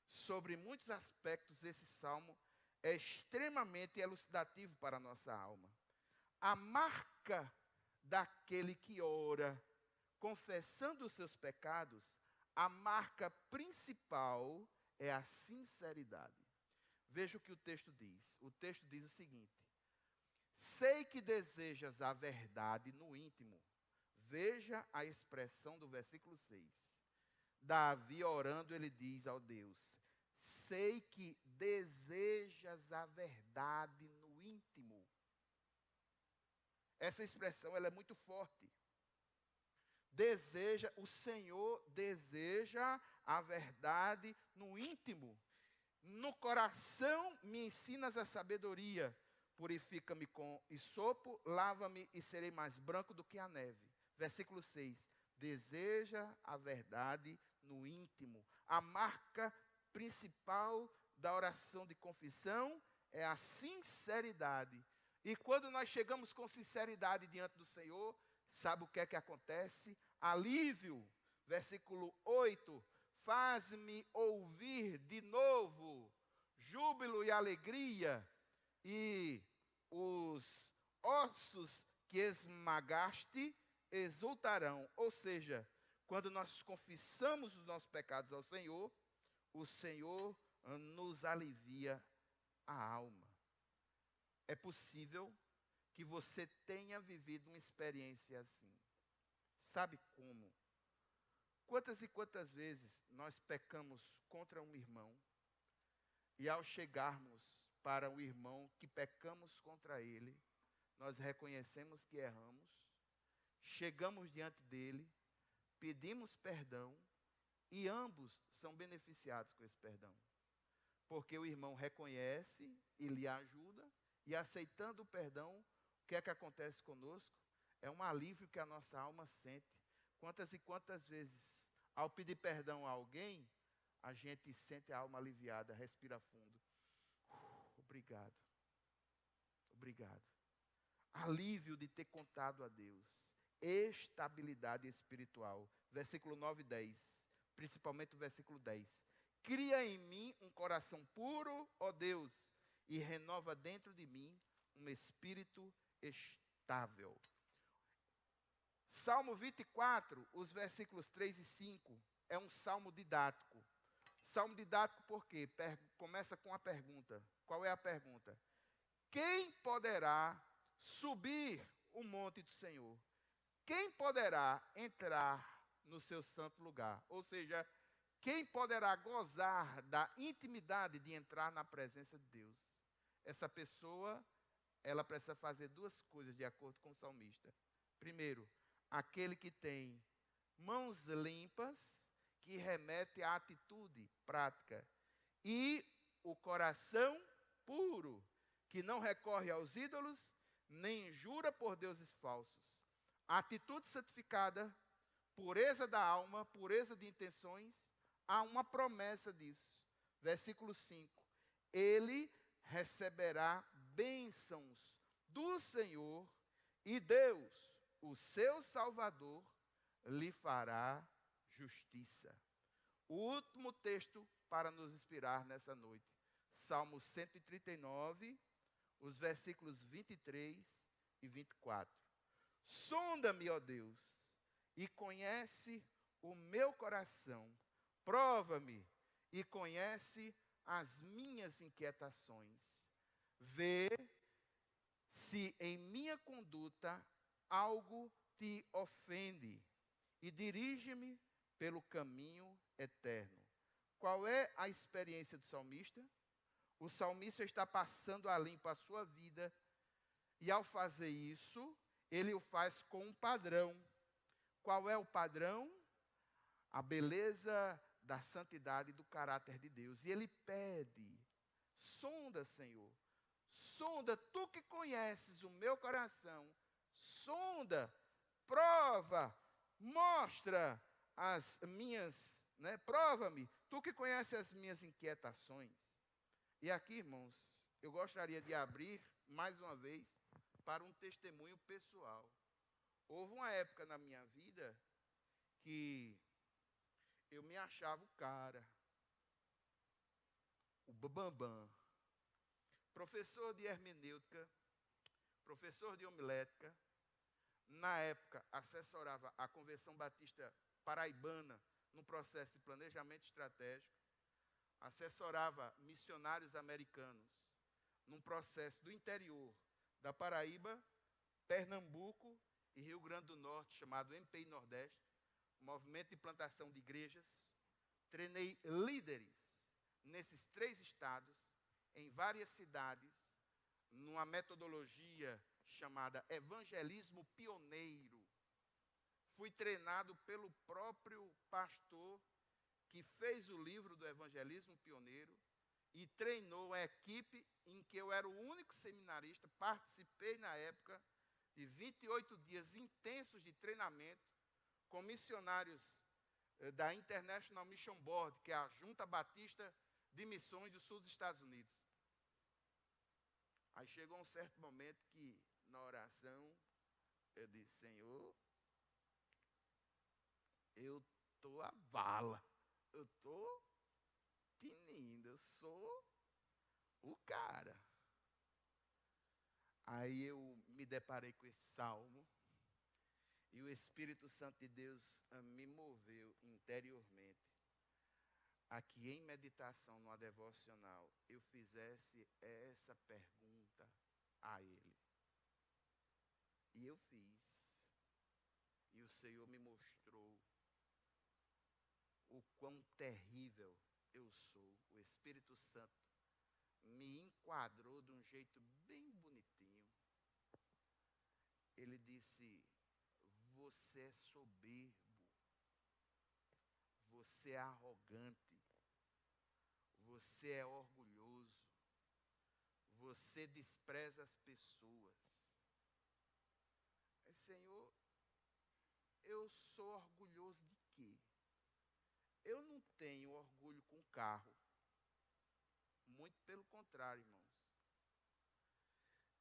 Sobre muitos aspectos, esse salmo é extremamente elucidativo para a nossa alma. A marca daquele que ora, confessando os seus pecados, a marca principal é a sinceridade. Veja o que o texto diz. O texto diz o seguinte: sei que desejas a verdade no íntimo. Veja a expressão do versículo 6. Davi orando, ele diz ao Deus: sei que desejas a verdade no íntimo. Essa expressão ela é muito forte. O Senhor deseja a verdade no íntimo. No coração me ensinas a sabedoria. Purifica-me com hisopo, lava-me e serei mais branco do que a neve. Versículo 6. Deseja a verdade no íntimo. A marca principal da oração de confissão é a sinceridade. E quando nós chegamos com sinceridade diante do Senhor, sabe o que é que acontece? Alívio. Versículo 8. Faz-me ouvir de novo júbilo e alegria, e os ossos que esmagaste exultarão. Ou seja, quando nós confessamos os nossos pecados ao Senhor, o Senhor nos alivia a alma. É possível que você tenha vivido uma experiência assim. Sabe como? Quantas e quantas vezes nós pecamos contra um irmão, e ao chegarmos para o irmão que pecamos contra ele, nós reconhecemos que erramos, chegamos diante dele, pedimos perdão, e ambos são beneficiados com esse perdão. Porque o irmão reconhece e lhe ajuda, e aceitando o perdão, o que é que acontece conosco? É um alívio que a nossa alma sente. Quantas e quantas vezes, ao pedir perdão a alguém, a gente sente a alma aliviada, respira fundo. Obrigado. Obrigado. Alívio de ter contado a Deus. Estabilidade espiritual. Versículo 9 e 10. Principalmente o versículo 10. Cria em mim um coração puro, ó Deus, e renova dentro de mim um espírito estável. Salmo 24, os versículos 3 e 5, é um salmo didático. Salmo didático por quê? Começa com a pergunta. Qual é a pergunta? Quem poderá subir o monte do Senhor? Quem poderá entrar no seu santo lugar? Ou seja, quem poderá gozar da intimidade de entrar na presença de Deus? Essa pessoa, ela precisa fazer duas coisas de acordo com o salmista. Primeiro, aquele que tem mãos limpas, que remete à atitude prática, e o coração puro, que não recorre aos ídolos, nem jura por deuses falsos. A atitude santificada, pureza da alma, pureza de intenções, há uma promessa disso. Versículo 5. Ele receberá bênçãos do Senhor, e Deus, o seu Salvador, lhe fará justiça. O último texto para nos inspirar nessa noite. Salmo 139, os versículos 23 e 24. Sonda-me, ó Deus, e conhece o meu coração. Prova-me e conhece as minhas inquietações. Vê se em minha conduta algo te ofende e dirige-me pelo caminho eterno. Qual é a experiência do salmista? O salmista está passando a limpo a sua vida e ao fazer isso, ele o faz com um padrão. Qual é o padrão? A beleza da santidade e do caráter de Deus. E ele pede, sonda, Senhor, sonda, tu que conheces o meu coração, sonda, prova, mostra as minhas, prova-me, tu que conheces as minhas inquietações. E aqui, irmãos, eu gostaria de abrir, mais uma vez, para um testemunho pessoal. Houve uma época na minha vida que eu me achava o cara, o bambambam, professor de hermenêutica, professor de homilética. Na época, assessorava a Convenção Batista Paraibana no processo de planejamento estratégico, assessorava missionários americanos num processo do interior da Paraíba, Pernambuco e Rio Grande do Norte, chamado MPI Nordeste, movimento de plantação de igrejas. Treinei líderes nesses 3 estados, em várias cidades, numa metodologia chamada evangelismo pioneiro. Fui treinado pelo próprio pastor que fez o livro do evangelismo pioneiro e treinou a equipe em que eu era o único seminarista. Participei na época de 28 dias intensos de treinamento com missionários da International Mission Board, que é a Junta Batista de Missões do Sul dos Estados Unidos. Aí chegou um certo momento que, na oração, eu disse, Senhor, eu estou a bala, eu estou tinindo, eu sou o cara. Aí eu me deparei com esse salmo, e o Espírito Santo de Deus me moveu interiormente a que em meditação numa devocional eu fizesse essa pergunta a Ele. E eu fiz. E o Senhor me mostrou o quão terrível eu sou. O Espírito Santo me enquadrou de um jeito bem bonitinho. Ele disse, você é soberbo, você é arrogante, você é orgulhoso, você despreza as pessoas. Senhor, eu sou orgulhoso de quê? Eu não tenho orgulho com carro. Muito pelo contrário, irmãos.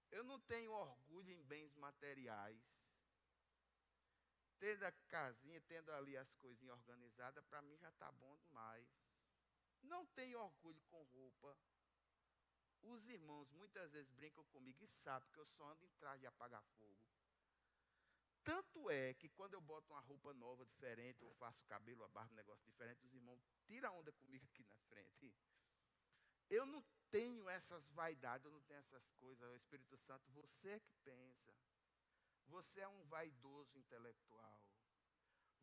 Eu não tenho orgulho em bens materiais. Tendo a casinha, tendo ali as coisinhas organizadas, para mim já está bom demais. Não tenho orgulho com roupa. Os irmãos muitas vezes brincam comigo e sabem que eu só ando em traje de apagar fogo. Tanto é que quando eu boto uma roupa nova, diferente, ou faço o cabelo, a barba, um negócio diferente, os irmãos tiram onda comigo aqui na frente. Eu não tenho essas vaidades, eu não tenho essas coisas. O Espírito Santo, você é que pensa. Você é um vaidoso intelectual.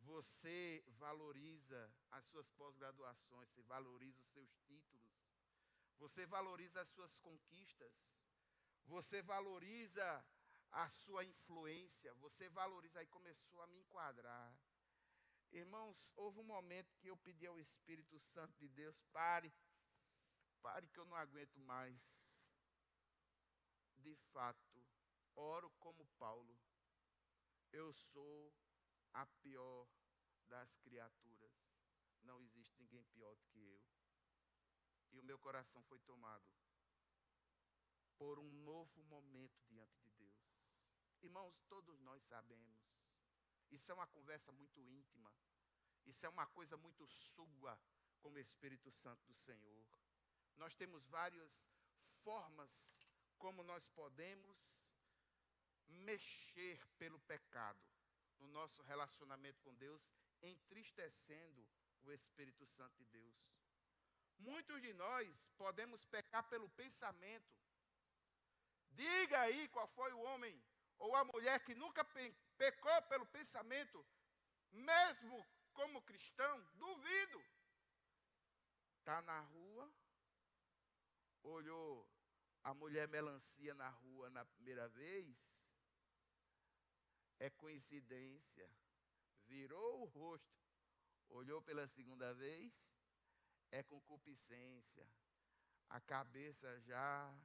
Você valoriza as suas pós-graduações, você valoriza os seus títulos. Você valoriza as suas conquistas. Você valoriza a sua influência. Você valoriza. Aí começou a me enquadrar. Irmãos, houve um momento que eu pedi ao Espírito Santo de Deus, pare que eu não aguento mais. De fato, oro como Paulo. Eu sou a pior das criaturas. Não existe ninguém pior do que eu. E o meu coração foi tomado por um novo momento diante de Deus. Irmãos, todos nós sabemos. Isso é uma conversa muito íntima. Isso é uma coisa muito sua, como Espírito Santo do Senhor. Nós temos várias formas como nós podemos mexer pelo pecado no nosso relacionamento com Deus, entristecendo o Espírito Santo de Deus. Muitos de nós podemos pecar pelo pensamento. Diga aí qual foi o homem ou a mulher que nunca pecou pelo pensamento, mesmo como cristão. Duvido. Está na rua, olhou a mulher melancia na rua na primeira vez, é coincidência, virou o rosto, olhou pela segunda vez, é concupiscência, a cabeça já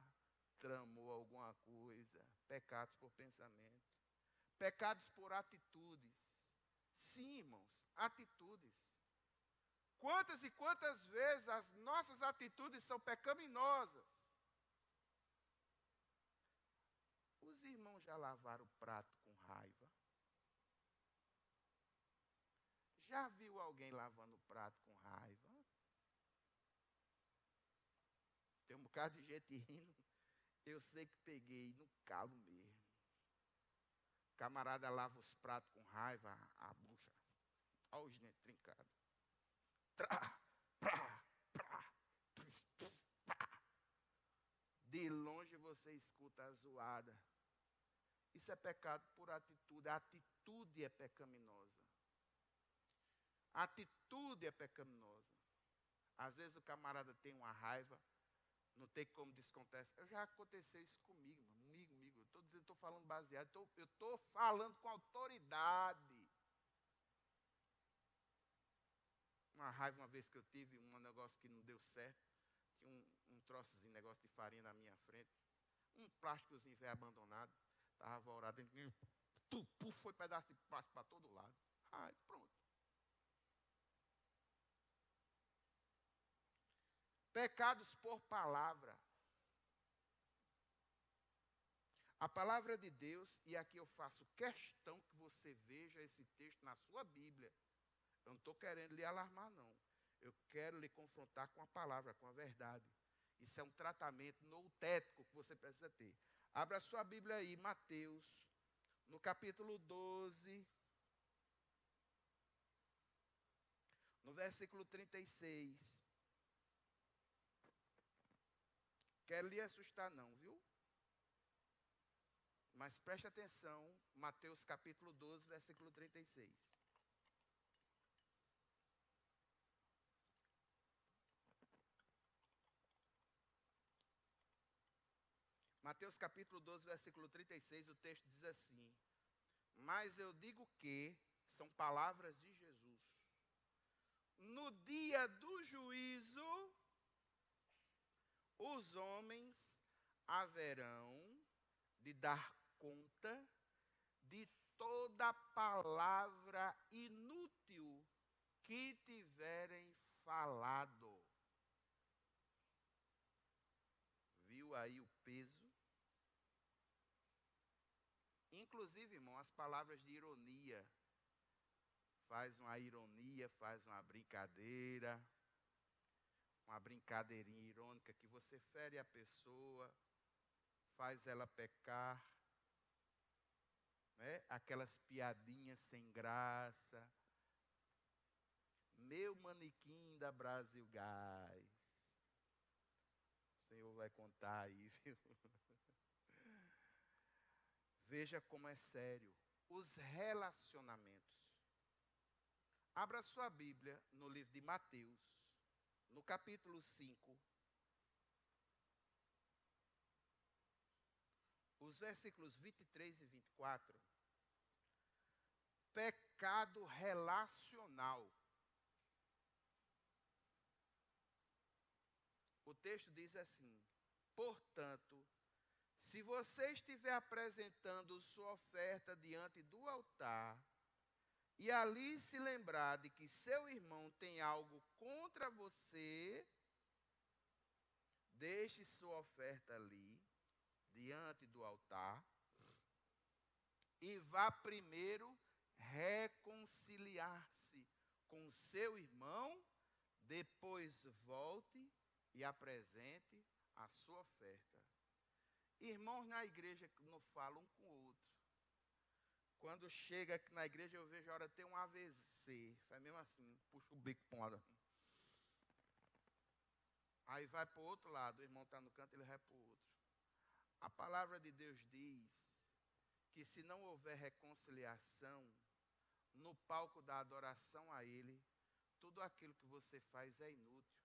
tramou alguma coisa, pecados por pensamento, pecados por atitudes. Sim, irmãos, atitudes. Quantas e quantas vezes as nossas atitudes são pecaminosas? Os irmãos já lavaram o prato com raiva? Já viu alguém lavando o prato com raiva? Tem um bocado de gente rindo. Eu sei que peguei no calo mesmo. Camarada lava os pratos com raiva, a bucha. Olha os dentes trincados. De longe você escuta a zoada. Isso é pecado por atitude. A atitude é pecaminosa. A atitude é pecaminosa. Às vezes o camarada tem uma raiva, não tem como descontar. Já aconteceu isso comigo, comigo. Eu estou dizendo, estou falando baseado, eu estou falando com autoridade. Uma raiva uma vez que eu tive, um negócio que não deu certo, tinha um troçozinho, negócio de farinha na minha frente, um plásticozinho velho abandonado, estava vorado, foi pedaço de plástico para todo lado. Ai, pronto. Pecados por palavra. A palavra de Deus, e aqui eu faço questão que você veja esse texto na sua Bíblia. Eu não estou querendo lhe alarmar, não. Eu quero lhe confrontar com a palavra, com a verdade. Isso é um tratamento noutético que você precisa ter. Abra a sua Bíblia aí, Mateus, no capítulo 12, no versículo 36. Quero lhe assustar não, viu? Mas preste atenção, Mateus capítulo 12, versículo 36. Mateus capítulo 12, versículo 36, o texto diz assim: mas eu digo que, são palavras de Jesus, no dia do juízo, os homens haverão de dar conta de toda palavra inútil que tiverem falado. Viu aí o peso? Inclusive, irmão, as palavras de ironia. Faz uma ironia, faz uma brincadeirinha irônica que você fere a pessoa, faz ela pecar, né? Aquelas piadinhas sem graça. Meu manequim da Brasil Gás. O Senhor vai contar aí, viu? Veja como é sério. Os relacionamentos. Abra sua Bíblia no livro de Mateus, no capítulo 5. Os versículos 23 e 24. Pecado relacional. O texto diz assim: portanto, se você estiver apresentando sua oferta diante do altar, e ali se lembrar de que seu irmão tem algo contra você, deixe sua oferta ali, diante do altar, e vá primeiro reconciliar-se com seu irmão, depois volte e apresente a sua oferta. Irmãos na igreja que não falam um com o outro. Quando chega aqui na igreja, eu vejo a hora de ter um AVC. Faz mesmo assim, puxa o bico para um lado. Aí vai para o outro lado, o irmão está no canto, ele vai para o outro. A palavra de Deus diz que se não houver reconciliação, no palco da adoração a Ele, tudo aquilo que você faz é inútil.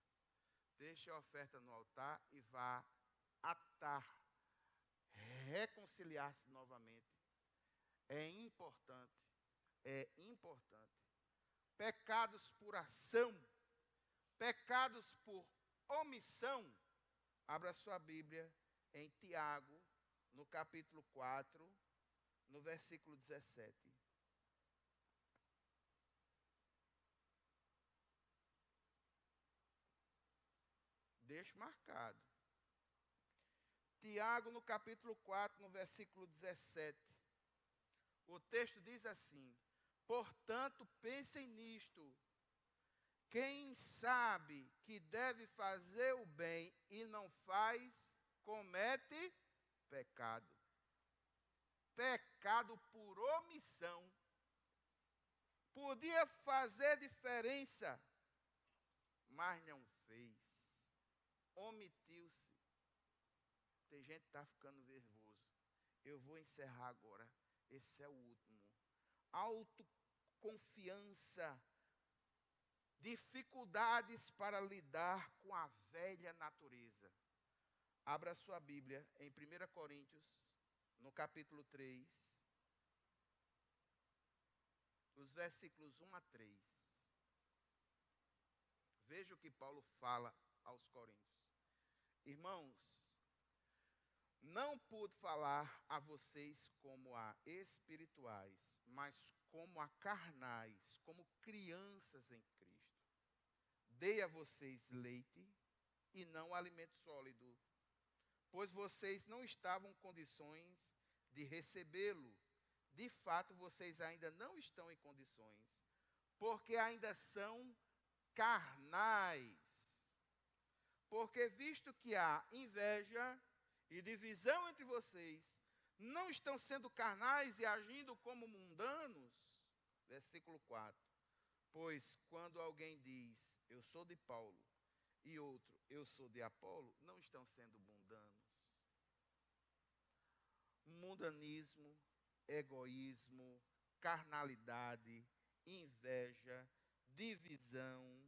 Deixe a oferta no altar e vá atar, reconciliar-se novamente. É importante, é importante. Pecados por ação, pecados por omissão. Abra sua Bíblia em Tiago, no capítulo 4, no versículo 17. Deixo marcado. Tiago, no capítulo 4, no versículo 17. O texto diz assim: portanto, pensem nisto. Quem sabe que deve fazer o bem e não faz, comete pecado. Pecado por omissão. Podia fazer diferença, mas não fez. Omitiu-se. Tem gente que está ficando nervoso. Eu vou encerrar agora. Esse é o último. Autoconfiança. Dificuldades para lidar com a velha natureza. Abra sua Bíblia em 1 Coríntios, no capítulo 3, os versículos 1 a 3. Veja o que Paulo fala aos coríntios. Irmãos, não pude falar a vocês como a espirituais, mas como a carnais, como crianças em Cristo. Dei a vocês leite e não alimento sólido, pois vocês não estavam em condições de recebê-lo. De fato, vocês ainda não estão em condições, porque ainda são carnais. Porque visto que há inveja e divisão entre vocês, não estão sendo carnais e agindo como mundanos? Versículo 4. Pois quando alguém diz, eu sou de Paulo, e outro, eu sou de Apolo, não estão sendo mundanos. Mundanismo, egoísmo, carnalidade, inveja, divisão.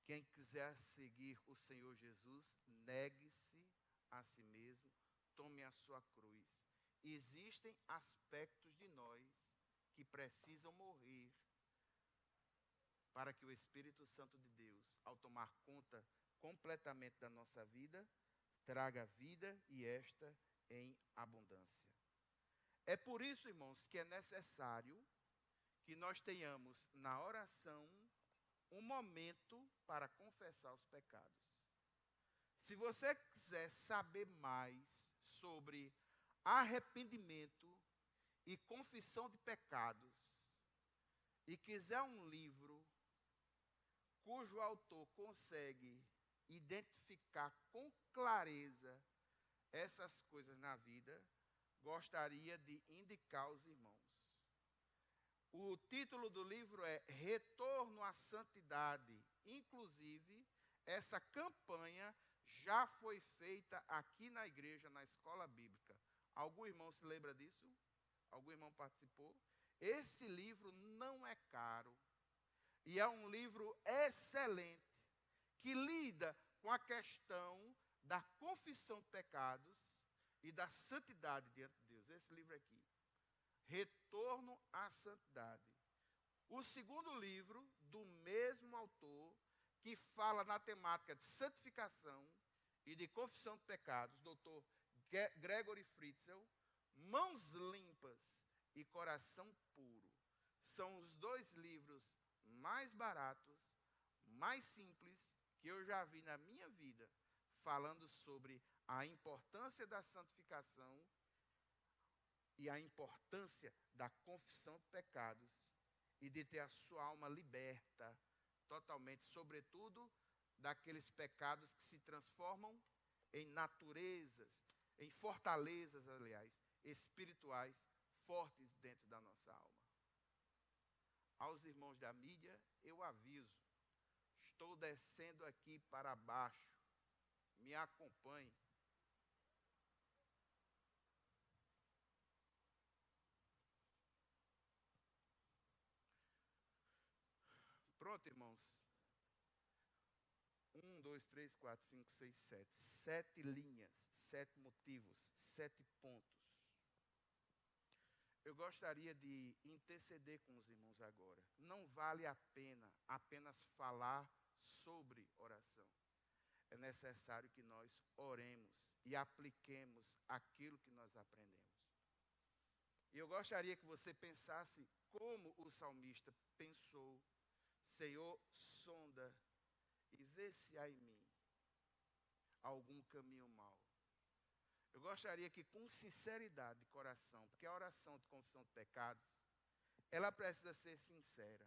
Quem quiser seguir o Senhor Jesus, negue-se a si mesmo, tome a sua cruz. Existem aspectos de nós que precisam morrer para que o Espírito Santo de Deus, ao tomar conta completamente da nossa vida, traga vida e esta em abundância. É por isso, irmãos, que é necessário que nós tenhamos na oração um momento para confessar os pecados. Se você quiser saber mais sobre arrependimento e confissão de pecados, e quiser um livro cujo autor consegue identificar com clareza essas coisas na vida, gostaria de indicar aos irmãos. O título do livro é Retorno à Santidade. Inclusive, essa campanha já foi feita aqui na igreja, na escola bíblica. Algum irmão se lembra disso? Algum irmão participou? Esse livro não é caro. E é um livro excelente, que lida com a questão da confissão de pecados e da santidade diante de Deus. Esse livro aqui. Retorno à Santidade. O segundo livro, do mesmo autor, que fala na temática de santificação e de confissão de pecados, Dr. Gregory Fritzl, Mãos Limpas e Coração Puro. São os dois livros mais baratos, mais simples, que eu já vi na minha vida, falando sobre a importância da santificação e a importância da confissão de pecados e de ter a sua alma liberta totalmente, sobretudo daqueles pecados que se transformam em naturezas, em fortalezas, aliás, espirituais fortes dentro da nossa alma. Aos irmãos da mídia, eu aviso, estou descendo aqui para baixo, me acompanhe. Pronto, irmãos. 1, 2, 3, 4, 5, 6, 7. 7 linhas, 7 motivos, 7 pontos. Eu gostaria de interceder com os irmãos agora. Não vale a pena apenas falar sobre oração. É necessário que nós oremos e apliquemos aquilo que nós aprendemos. E eu gostaria que você pensasse como o salmista pensou. Senhor, sonda e vê se há em mim algum caminho mau. Eu gostaria que com sinceridade de coração, porque a oração de confissão de pecados, ela precisa ser sincera.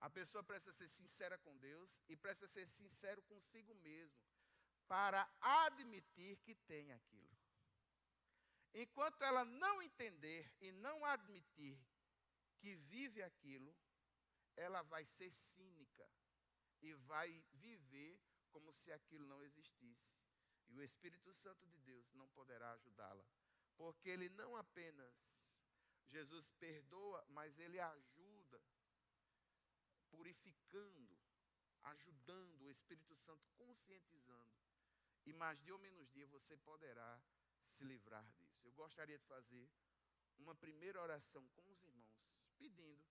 A pessoa precisa ser sincera com Deus e precisa ser sincero consigo mesmo, para admitir que tem aquilo. Enquanto ela não entender e não admitir que vive aquilo, ela vai ser cínica e vai viver como se aquilo não existisse. E o Espírito Santo de Deus não poderá ajudá-la, porque ele não apenas, Jesus perdoa, mas ele ajuda, purificando, ajudando, o Espírito Santo conscientizando. E mais dia ou menos dia você poderá se livrar disso. Eu gostaria de fazer uma primeira oração com os irmãos, pedindo,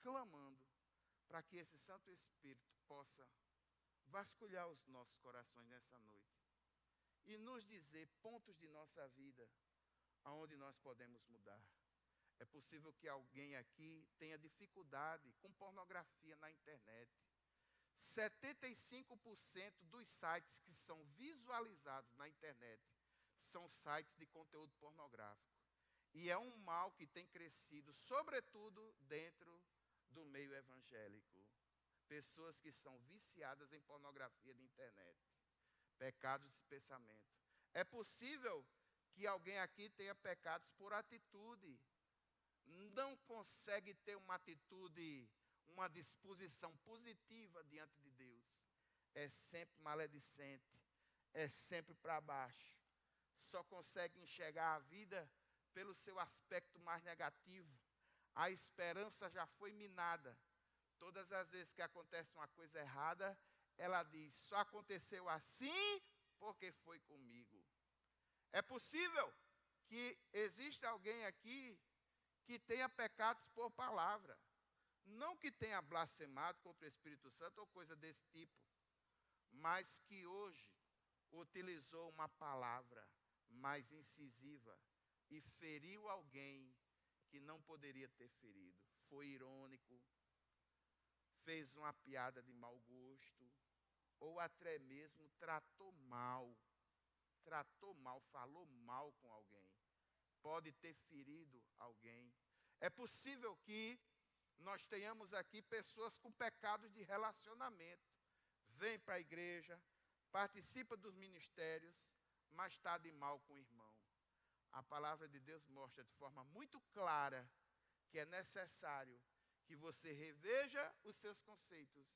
clamando, para que esse Santo Espírito possa vasculhar os nossos corações nessa noite e nos dizer pontos de nossa vida aonde nós podemos mudar. É possível que alguém aqui tenha dificuldade com pornografia na internet. 75% dos sites que são visualizados na internet são sites de conteúdo pornográfico. E é um mal que tem crescido, sobretudo dentro do meio evangélico. Pessoas que são viciadas em pornografia de internet. Pecados de pensamento. É possível que alguém aqui tenha pecados por atitude. Não consegue ter uma atitude, uma disposição positiva diante de Deus. É sempre maledicente. É sempre para baixo. Só consegue enxergar a vida pelo seu aspecto mais negativo. A esperança já foi minada. Todas as vezes que acontece uma coisa errada, ela diz, só aconteceu assim porque foi comigo. É possível que exista alguém aqui que tenha pecados por palavra. Não que tenha blasfemado contra o Espírito Santo ou coisa desse tipo, mas que hoje utilizou uma palavra mais incisiva e feriu alguém que não poderia ter ferido. Foi irônico, fez uma piada de mau gosto, ou até mesmo tratou mal, falou mal com alguém. Pode ter ferido alguém. É possível que nós tenhamos aqui pessoas com pecados de relacionamento. Vem para a igreja, participa dos ministérios, mas está de mal com o irmão. A palavra de Deus mostra de forma muito clara que é necessário que você reveja os seus conceitos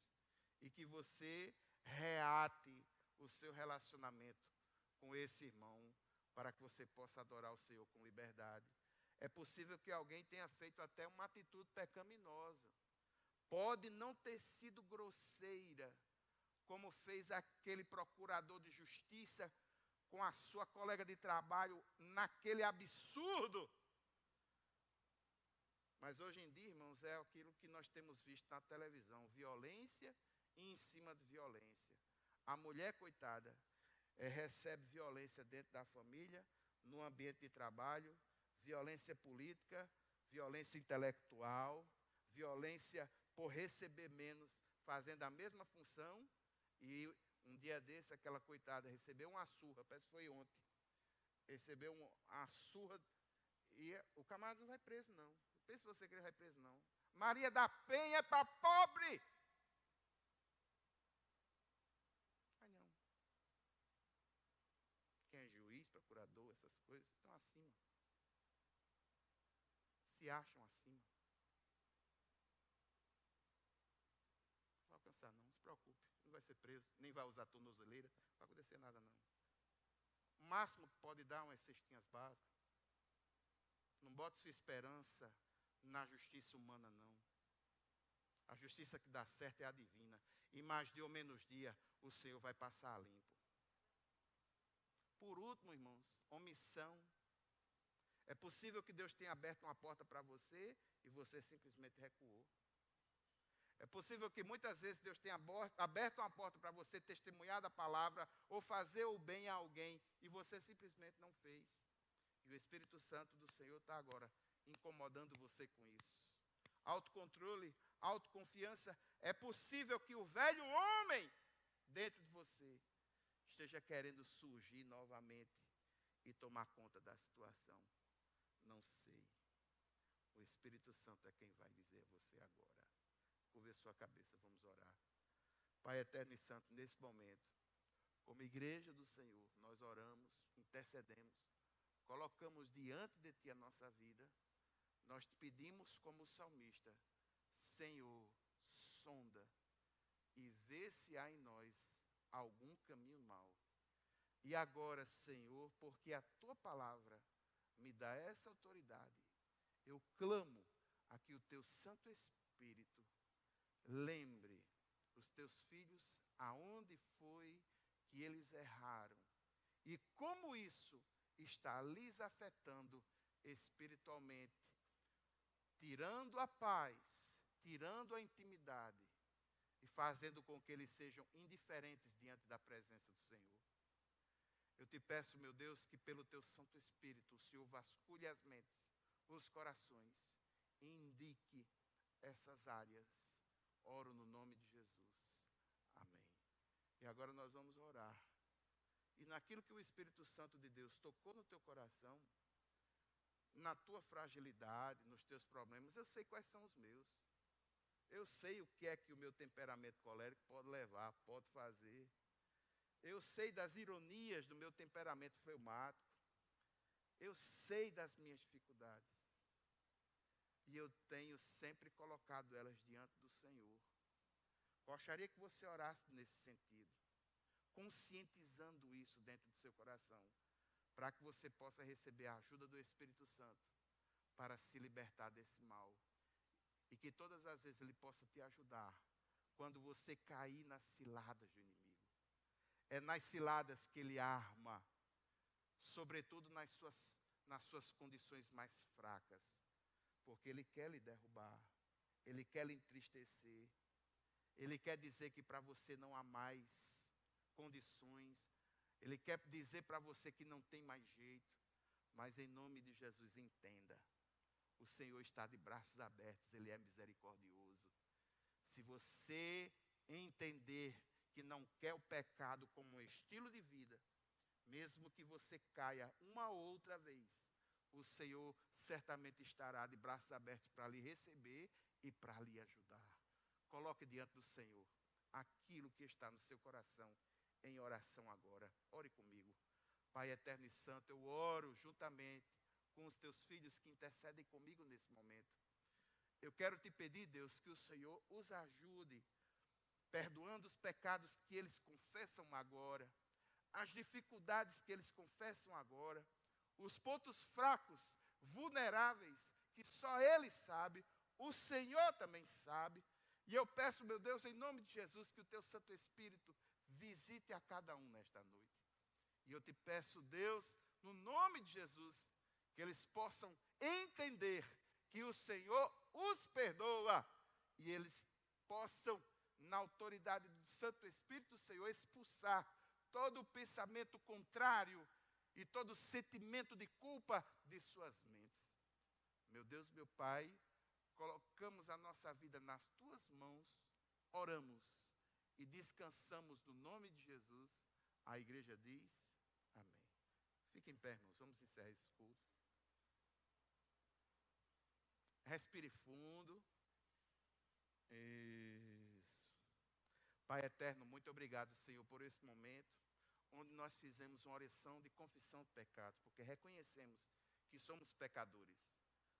e que você reate o seu relacionamento com esse irmão para que você possa adorar o Senhor com liberdade. É possível que alguém tenha feito até uma atitude pecaminosa. Pode não ter sido grosseira, como fez aquele procurador de justiça com a sua colega de trabalho naquele absurdo. Mas hoje em dia, irmãos, é aquilo que nós temos visto na televisão, violência e em cima de violência. A mulher, coitada, recebe violência dentro da família, no ambiente de trabalho, violência política, violência intelectual, violência por receber menos, fazendo a mesma função. E um dia desse, aquela coitada recebeu uma surra, parece que foi ontem, recebeu uma surra E o camarada não vai preso, não. Pensa você que ele vai preso, não. Maria da Penha é para pobre. Ai, não. Quem é juiz, procurador, essas coisas, estão acima. Se acham acima. Não vai alcançar, não. Não se preocupe. Não vai ser preso, nem vai usar tornozeleira. Não vai acontecer nada, não. O máximo que pode dar umas cestinhas básicas. Não bote sua esperança na justiça humana, não. A justiça que dá certo é a divina. E mais dia ou menos dia, o Senhor vai passar a limpo. Por último, irmãos, omissão. É possível que Deus tenha aberto uma porta para você e você simplesmente recuou. É possível que muitas vezes Deus tenha aberto uma porta para você testemunhar da palavra ou fazer o bem a alguém e você simplesmente não fez. E o Espírito Santo do Senhor está agora incomodando você com isso. Autocontrole, autoconfiança. É possível que o velho homem dentro de você esteja querendo surgir novamente e tomar conta da situação. Não sei. O Espírito Santo é quem vai dizer a você agora. Curva a sua cabeça, vamos orar. Pai eterno e santo, nesse momento, como igreja do Senhor, nós oramos, intercedemos, colocamos diante de Ti a nossa vida. Nós te pedimos como salmista, Senhor, sonda e vê se há em nós algum caminho mau. E agora, Senhor, porque a Tua palavra me dá essa autoridade, eu clamo a que o Teu Santo Espírito lembre os Teus filhos aonde foi que eles erraram. E como isso está lhes afetando espiritualmente, tirando a paz, tirando a intimidade e fazendo com que eles sejam indiferentes diante da presença do Senhor. Eu te peço, meu Deus, que pelo Teu Santo Espírito o Senhor vasculhe as mentes, os corações e indique essas áreas. Oro no nome de Jesus. Amém. E agora nós vamos orar. E naquilo que o Espírito Santo de Deus tocou no teu coração, na tua fragilidade, nos teus problemas, eu sei quais são os meus. Eu sei o que é que o meu temperamento colérico pode levar, pode fazer. Eu sei das ironias do meu temperamento fleumático. Eu sei das minhas dificuldades. E eu tenho sempre colocado elas diante do Senhor. Gostaria que você orasse nesse sentido, conscientizando isso dentro do seu coração, para que você possa receber a ajuda do Espírito Santo para se libertar desse mal. E que todas as vezes Ele possa te ajudar quando você cair nas ciladas do inimigo. É nas ciladas que Ele arma, sobretudo nas suas condições mais fracas. Porque Ele quer lhe derrubar, Ele quer lhe entristecer, Ele quer dizer que para você não há mais condições, Ele quer dizer para você que não tem mais jeito, mas em nome de Jesus, entenda, o Senhor está de braços abertos, Ele é misericordioso. Se você entender que não quer o pecado como um estilo de vida, mesmo que você caia uma ou outra vez, o Senhor certamente estará de braços abertos para lhe receber e para lhe ajudar. Coloque diante do Senhor aquilo que está no seu coração em oração agora. Ore comigo. Pai eterno e santo, eu oro juntamente com os teus filhos que intercedem comigo nesse momento. Eu quero te pedir, Deus, que o Senhor os ajude, perdoando os pecados que eles confessam agora, as dificuldades que eles confessam agora, os pontos fracos, vulneráveis, que só Ele sabe, o Senhor também sabe. E eu peço, meu Deus, em nome de Jesus, que o Teu Santo Espírito visite a cada um nesta noite. E eu te peço, Deus, no nome de Jesus, que eles possam entender que o Senhor os perdoa. E eles possam, na autoridade do Santo Espírito do Senhor, expulsar todo o pensamento contrário e todo sentimento de culpa de suas mentes. Meu Deus, meu Pai, colocamos a nossa vida nas Tuas mãos, oramos e descansamos no nome de Jesus. A igreja diz, amém. Fique em pé, irmãos, vamos encerrar esse culto. Respire fundo. Isso. Pai eterno, muito obrigado, Senhor, por esse momento, onde nós fizemos uma oração de confissão de pecados, porque reconhecemos que somos pecadores.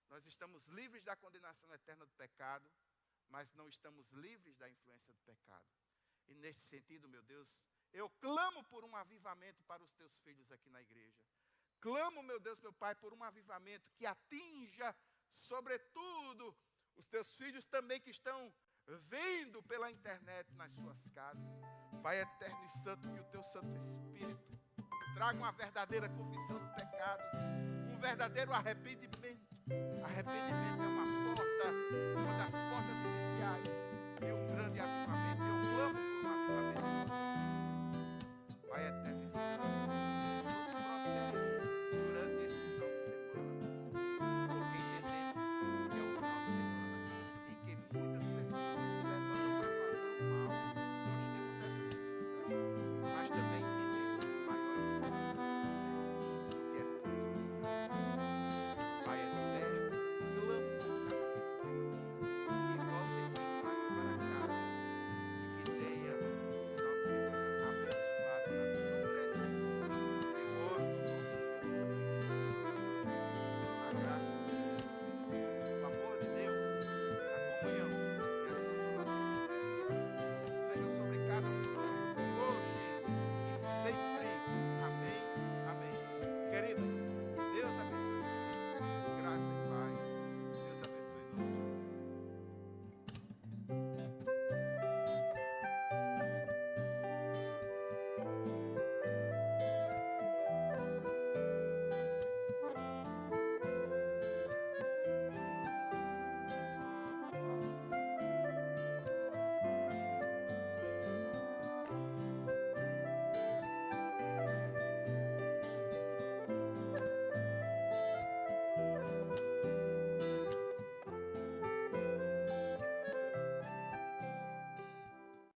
Nós estamos livres da condenação eterna do pecado, mas não estamos livres da influência do pecado. E neste sentido, meu Deus, eu clamo por um avivamento para os teus filhos aqui na igreja. Clamo, meu Deus, meu Pai, por um avivamento que atinja, sobretudo, os teus filhos também que estão vendo pela internet nas suas casas. Pai eterno e santo, que o teu Santo Espírito traga uma verdadeira confissão de pecados, um verdadeiro arrependimento. Arrependimento é uma das portas iniciais de um grande avivamento. Eu clamo por